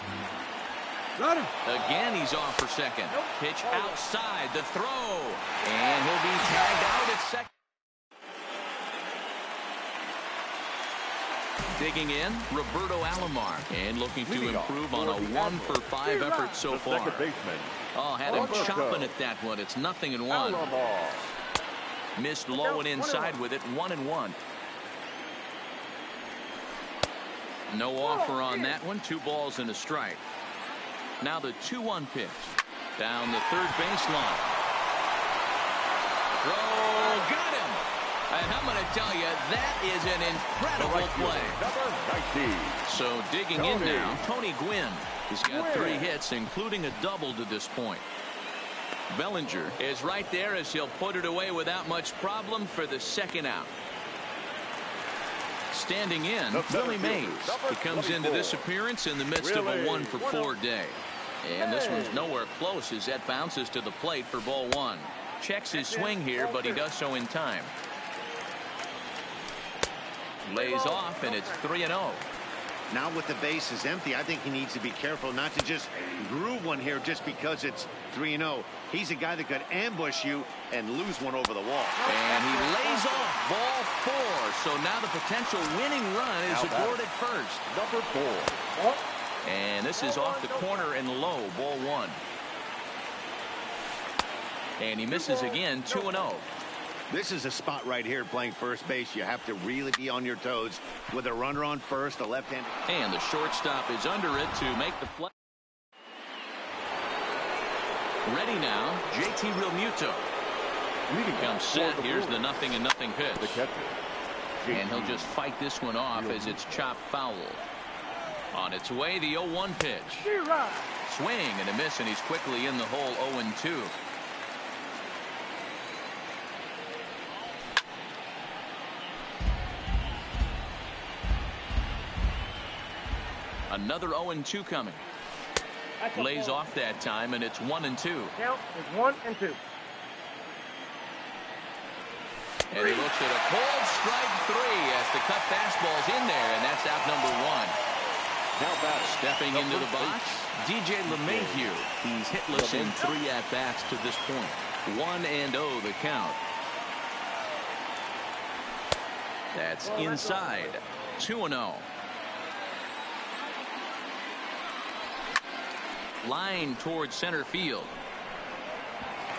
Again, he's off for second. Pitch outside, the throw. And he'll be tagged out at second. Digging in, Roberto Alomar. And looking to improve on a 1-for-5 effort so far. Oh, had him chopping at that one. It's 0-1. Missed low and inside with it, 1-1. No offer on that one. 2 balls and a strike. Now the 2-1 pitch. Down the third baseline. Throw, got him. And I'm going to tell you, that is an incredible play. So digging in now, Tony Gwynn. He's got 3 hits, including a double to this point. Bellinger is right there as he'll put it away without much problem for the second out. Standing in, Willie Mays. He comes into this appearance in the midst of a 1-for-4 day. And this one's nowhere close as that bounces to the plate for ball 1. Checks his swing here, but he does so in time. Lays off, and it's 3-0. Now with the bases empty, I think he needs to be careful not to just groove one here just because it's 3-0. He's a guy that could ambush you and lose one over the wall. And he lays off ball 4. So now the potential winning run is aboard at first. Number 4. And this is off the corner and low, ball 1. And he misses again, 2-0. This is a spot right here playing first base. You have to really be on your toes with a runner on first, a left-handed. And the shortstop is under it to make the play. Ready now, JT Realmuto. Comes set. Here's the 0-0 pitch. And he'll just fight this one off as it's chopped foul. On its way, the 0-1 pitch. Swing and a miss, and he's quickly in the hole, 0-2. Another 0-2 coming. Lays off that time, and it's 1-2. Count is 1-2. And he looks at a cold strike 3 as the cut fastball's in there, and that's out number 1. Now back. Stepping into the box, DJ LeMahieu. He's hitless in 3 at-bats to this point. 1-0 the count. That's inside. 2-0. Line towards center field.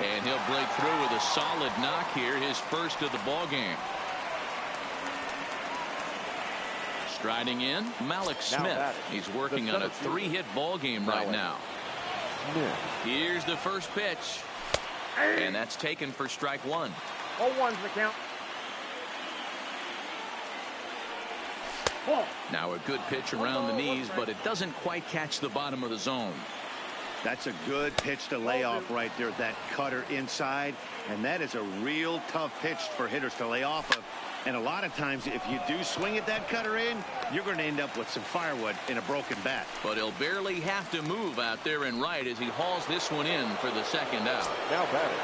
And he'll break through with a solid knock here, his first of the ball game. Striding in, Malik Smith. He's working on a 3-hit ball game right now. Here's the first pitch. And that's taken for strike 1. 0-1's the count. Now a good pitch around the knees, but it doesn't quite catch the bottom of the zone. That's a good pitch to lay off right there, that cutter inside. And that is a real tough pitch for hitters to lay off of. And a lot of times, if you do swing at that cutter in, you're going to end up with some firewood in a broken bat. But he'll barely have to move out there in right as he hauls this one in for the second out. Now batting.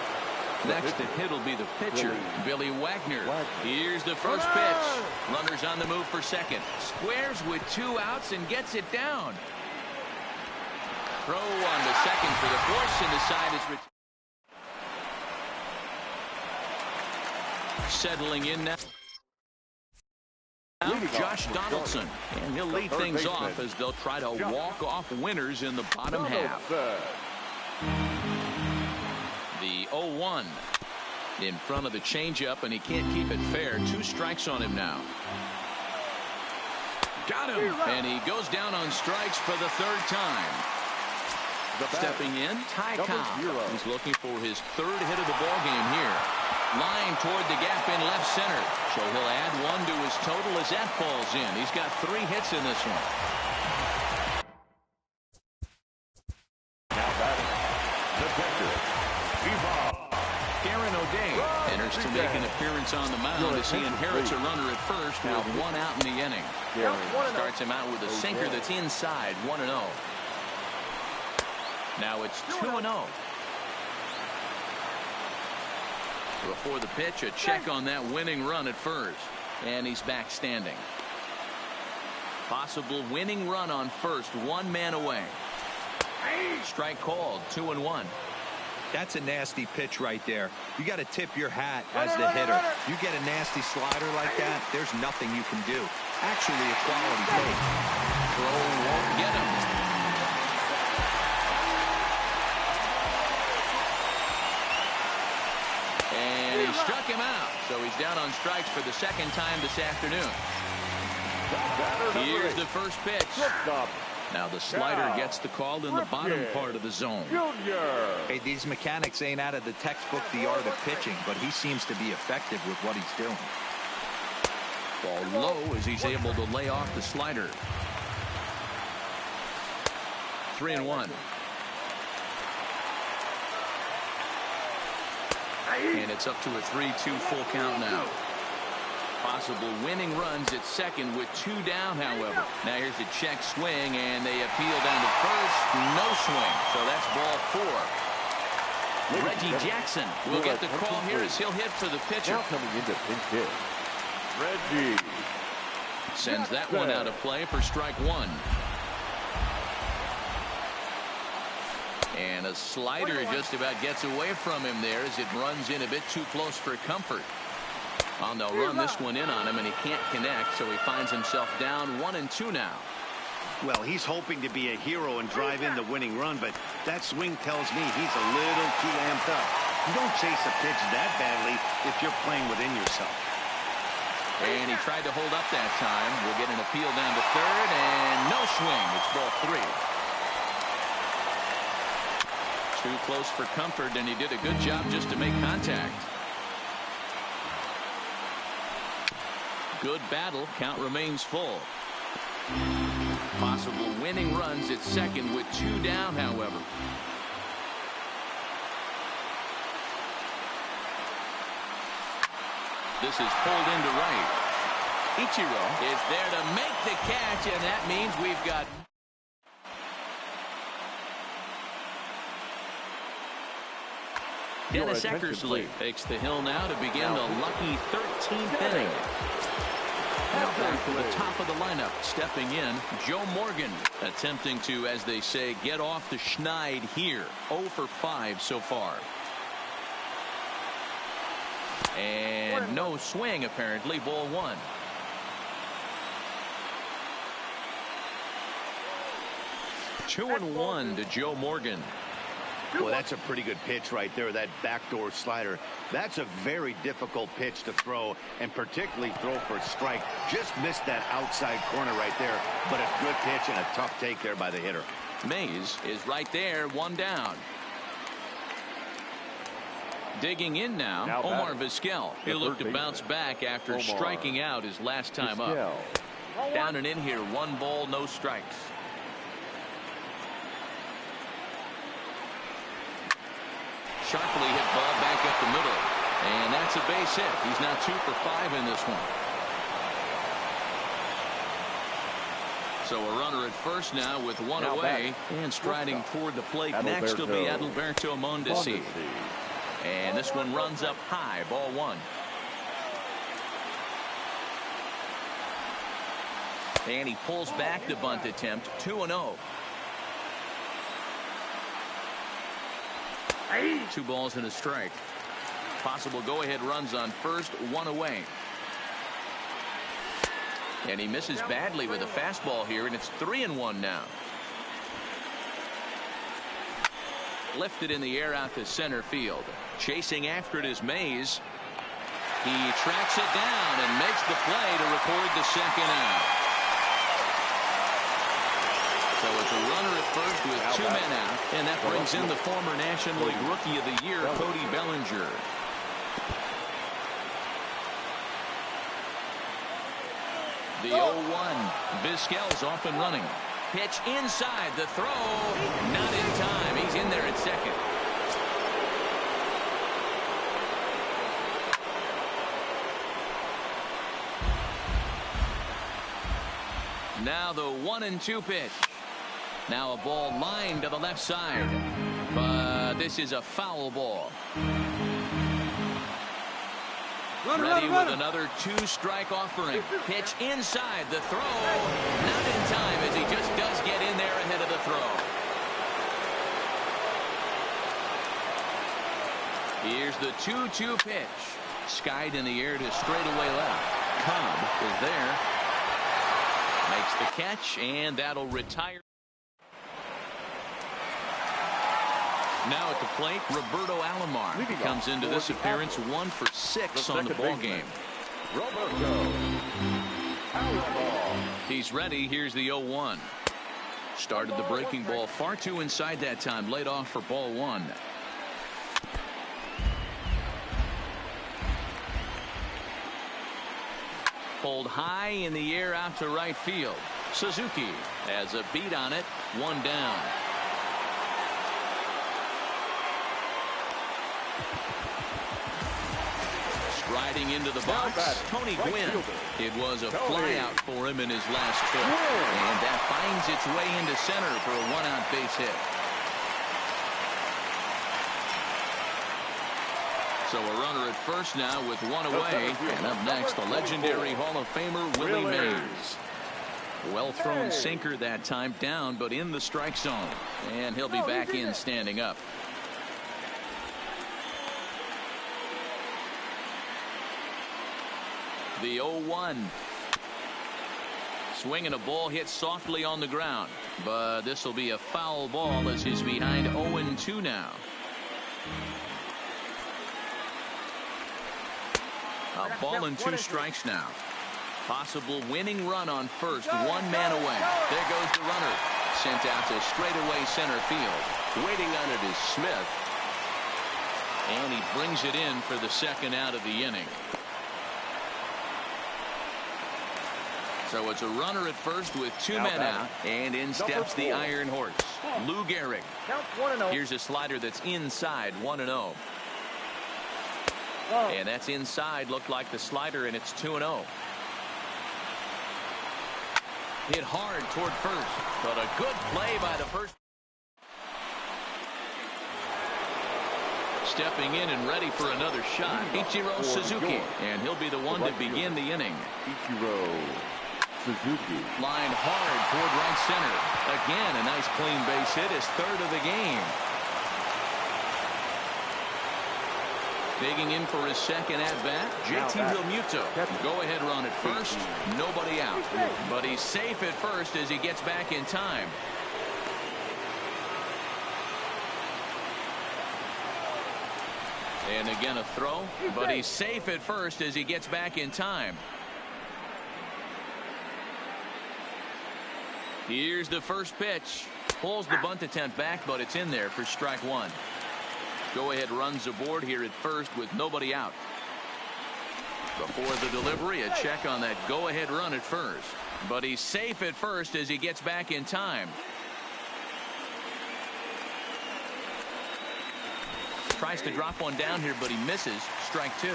Next to hit will be the pitcher, Billy Wagner. Here's the first pitch. Runners on the move for second. Squares with 2 outs and gets it down. Throw on the second for the force, and the side is retired. Settling in now. Josh Donaldson, and he'll lead things off as they'll try to walk off winners in the bottom half. The 0-1 in front of the changeup, and he can't keep it fair. 2 strikes on him now. Got him, and he goes down on strikes for the 3rd time. Stepping in, Ty Cobb. He's looking for his 3rd hit of the ball game here. Line toward the gap in left center. So he'll add 1 to his total as that falls in. He's got 3 hits in this one. Now batting, the pitcher, Aaron O'Day. to make an appearance on the mound as he inherits a runner at first with one out in the inning. Starts him out with a sinker that's inside, 1-0. Now it's 2-0. Before the pitch, a check on that winning run at first. And he's back standing. Possible winning run on first, one man away. Strike called, 2-1. That's a nasty pitch right there. You got to tip your hat as the hitter. You get a nasty slider like that, there's nothing you can do. Actually, a quality take. Throw won't get him. And he struck him out. So he's down on strikes for the second time this afternoon. Here's the first pitch. Now the slider gets the call in the bottom part of the zone. Hey, these mechanics ain't out of the textbook The Art of Pitching, but he seems to be effective with what he's doing. Ball low as he's able to lay off the slider. 3-1. And it's up to a 3-2 full count now. Possible winning runs at second with two down, however. Now here's a check swing, and they appeal down to first. No swing, so that's ball 4. Reggie Jackson will get the call here as he'll hit for the pitcher. Now coming into pinch hit, Reggie sends that one out of play for strike 1. And a slider just about gets away from him there as it runs in a bit too close for comfort. Oh, they'll run this one in on him, and he can't connect, so he finds himself down 1-2 now. Well, he's hoping to be a hero and drive in the winning run, but that swing tells me he's a little too amped up. You don't chase a pitch that badly if you're playing within yourself. And he tried to hold up that time. We'll get an appeal down to third, and no swing. It's ball 3. Too close for comfort, and he did a good job just to make contact. Good battle. Count remains full. Possible winning runs at second with two down, however. This is pulled into right. Ichiro is there to make the catch, and that means we've got Dennis Eckersley takes the hill now to begin the lucky 13th inning. Now back to the top of the lineup, stepping in, Joe Morgan, attempting to, as they say, get off the schneid here. 0 for 5 so far. And no swing, apparently, ball 1. Two and 1 to Joe Morgan. Well, that's a pretty good pitch right there, that backdoor slider. That's a very difficult pitch to throw, and particularly throw for a strike. Just missed that outside corner right there, but a good pitch and a tough take there by the hitter. Mays is right there, one down. Digging in now Omar Vizquel. He'll look to bounce back after striking out his last time up. Down and in here, 1 ball, no strikes. Sharply hit ball back up the middle. And that's a base hit. He's now 2 for 5 in this one. So a runner at first now with 1 away. And striding toward the plate next will be Adalberto Mondesi. And this one runs up high, ball 1. And he pulls back the bunt attempt, 2-0. 2 balls and a strike. Possible go-ahead runs on first, 1 away. And he misses badly with a fastball here, and it's 3-1 now. Lifted in the air out to center field. Chasing after it is Mays. He tracks it down and makes the play to record the second out. So it's a runner at first with 2 men out, and that brings in the former National League Rookie of the Year, Cody Bellinger. The 0-1. Vizquel's off and running. Pitch inside, the throw, not in time. He's in there at second. Now the 1-2 pitch. Now a ball lined to the left side. But this is a foul ball. Ready with another 2-strike offering. Pitch inside. The throw. Not in time as he just does get in there ahead of the throw. Here's the 2-2 pitch. Skied in the air to straightaway left. Cobb is there. Makes the catch, and that'll retire. Now at the plate, Roberto Alomar comes into this appearance 1 for 6 on the ball game. Roberto Alomar. He's ready. Here's the 0-1. Started the breaking ball far too inside that time. Laid off for ball 1. Pulled high in the air out to right field. Suzuki has a beat on it. 1 down. Striding into the box, Tony Gwynn. It was a flyout for him in his last trip. And that finds its way into center for a 1-out base hit. So a runner at first now with 1 away. And up next, the legendary Hall of Famer Willie Mays. Well thrown sinker that time, down but in the strike zone. And he'll be back in standing up. The 0-1. Swinging a ball hit softly on the ground. But this will be a foul ball as he's behind 0-2 now. A ball and 2 strikes now. Possible winning run on first. 1 man away. There goes the runner. Sent out to straightaway center field. Waiting on it is Smith. And he brings it in for the 2nd out of the inning. So it's a runner at first with 2 men out. And in steps the Iron Horse, Lou Gehrig. Here's a slider that's inside. 1-0. And that's inside. Looked like the slider, and it's 2-0. Hit hard toward first, but a good play by the first. Stepping in and ready for another shot, Ichiro Suzuki, and he'll be the one to begin the inning. Ichiro Suzuki. Lined hard toward right center. Again, a nice clean base hit, his 3rd of the game. Digging in for his 2nd at-bat, JT Realmuto. Go-ahead run at first, nobody out. But he's safe at first as he gets back in time. And again a throw, but he's safe at first as he gets back in time. Here's the first pitch. Pulls the bunt attempt back, but it's in there for strike 1. Go-ahead runs aboard here at first with nobody out. Before the delivery, a check on that go-ahead run at first. But he's safe at first as he gets back in time. Tries to drop one down here, but he misses. Strike 2.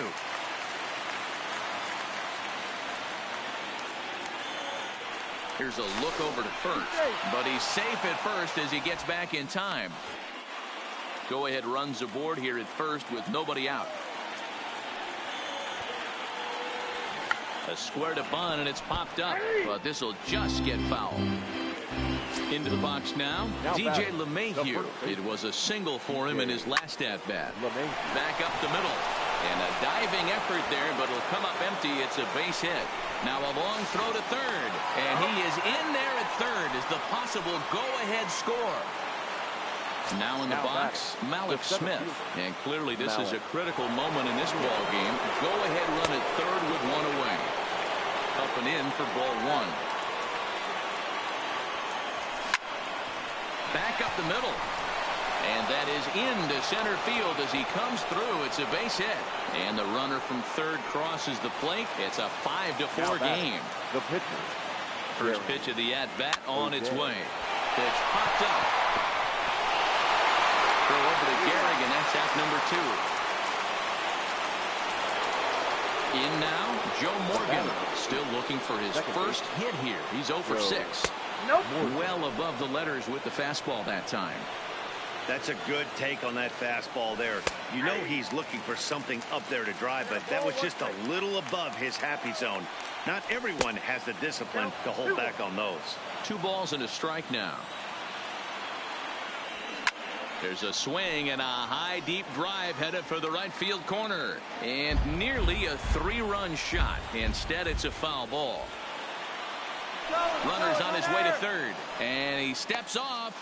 Here's a look over to first. But he's safe at first as he gets back in time. Go-ahead runs aboard here at first with nobody out. A square to bunt, and it's popped up. But this will just get foul. Into the box now, DJ LeMahieu. It was a single for him in his last at-bat. Back up the middle. And a diving effort there, but it'll come up empty. It's a base hit. Now a long throw to third. And he is in there at third as the possible go-ahead score. Now in the box, Malik Smith. And clearly this is a critical moment in this ball game. Go-ahead run at third with 1 away. Up and in for ball 1. Back up the middle. And that is into center field as he comes through. It's a base hit. And the runner from third crosses the plate. It's a 5-4 game. The pitcher. First pitch of the at-bat on its way. Pitch popped up. Throw over to Gehrig, and that's out number 2. In now, Joe Morgan. still looking for his first hit here. He's 0 for 6. Nope. Well above the letters with the fastball that time. That's a good take on that fastball there. You know he's looking for something up there to drive, but that was just a little above his happy zone. Not everyone has the discipline to hold back on those. 2 balls and a strike now. There's a swing and a high deep drive headed for the right field corner, and nearly a 3-run shot. Instead, it's a foul ball. Runner's on his way to third, and he steps off.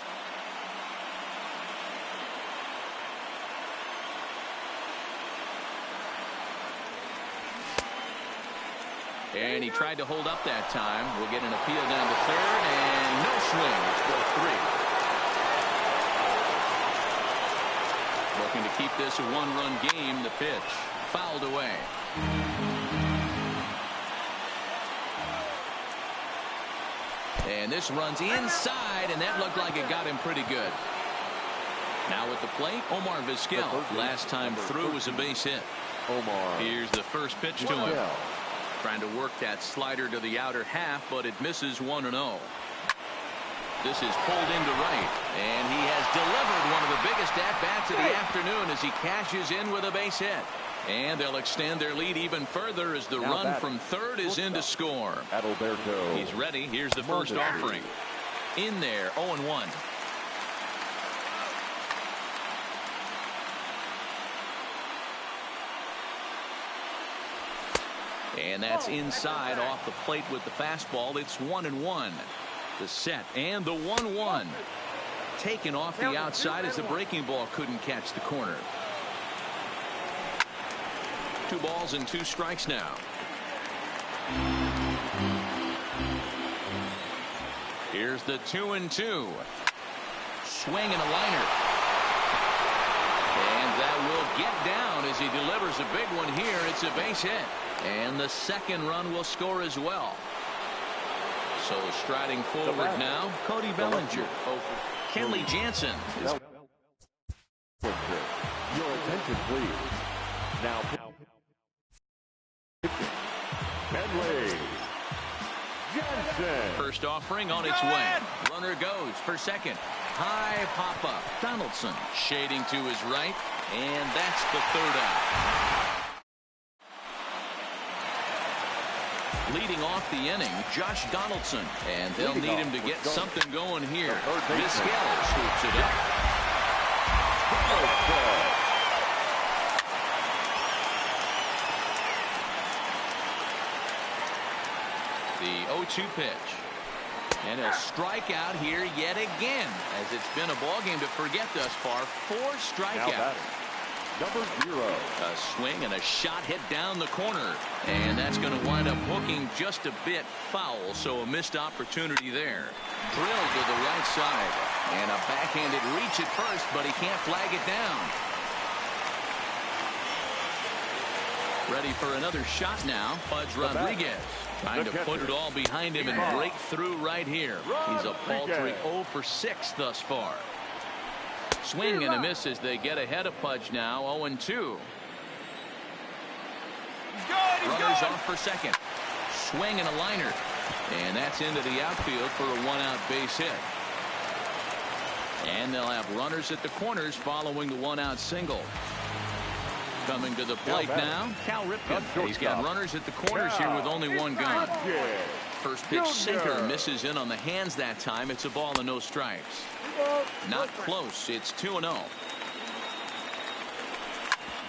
And he tried to hold up that time. We'll get an appeal down to third, and no swing. It's ball 3. Looking to keep this a 1-run game. The pitch fouled away. And this runs inside, and that looked like it got him pretty good. Now at the plate, Omar Vizquel. Last time through was a base hit. Omar. Here's the first pitch to him. Trying to work that slider to the outer half, but it misses 1-0. This is pulled into right, and he has delivered one of the biggest at-bats of the afternoon as he cashes in with a base hit. And they'll extend their lead even further as the run from third is in to score. Adalberto. He's ready. Here's the first offering. In there, 0-1. And that's inside off the plate with the fastball. It's 1-1. The set and the 1-1. Taken off the outside as the breaking ball couldn't catch the corner. 2 balls and 2 strikes now. Here's the 2-2. Swing and a liner. And that will get down as he delivers a big one here. It's a base hit. And the second run will score as well. So striding forward now, Cody Bellinger. Kenley Jansen. Your attention, please. Now, Kenley Jansen. First offering on its way. Runner goes for second. High pop-up. Donaldson shading to his right. And that's the third out. Leading off the inning, Josh Donaldson. And they'll need him to get something going here. Vizquel scoops it up. The 0-2 pitch. And he'll strike out here yet again, as it's been a ball game to forget thus far. 4 strikeouts. Number 0. A swing and a shot hit down the corner. And that's going to wind up hooking just a bit foul, so a missed opportunity there. Drilled to the right side. And a backhanded reach at first, but he can't flag it down. Ready for another shot now. Pudge Rodriguez trying to put it all behind him and break through right here. He's a paltry 0 for 6 thus far. Swing and a miss as they get ahead of Pudge now. 0-2. Runners off for second. Swing and a liner. And that's into the outfield for a 1-out base hit. And they'll have runners at the corners following the 1-out single. Coming to the plate now, Cal Ripken. He's got runners at the corners here with only 1 gun. First pitch sinker misses in on the hands that time. It's a ball and no strikes. Not close. It's 2-0.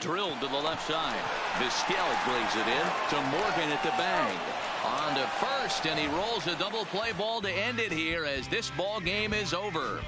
Drilled to the left side. Vizquel brings it in to Morgan at the bag. On to first, and he rolls a double play ball to end it here as this ball game is over.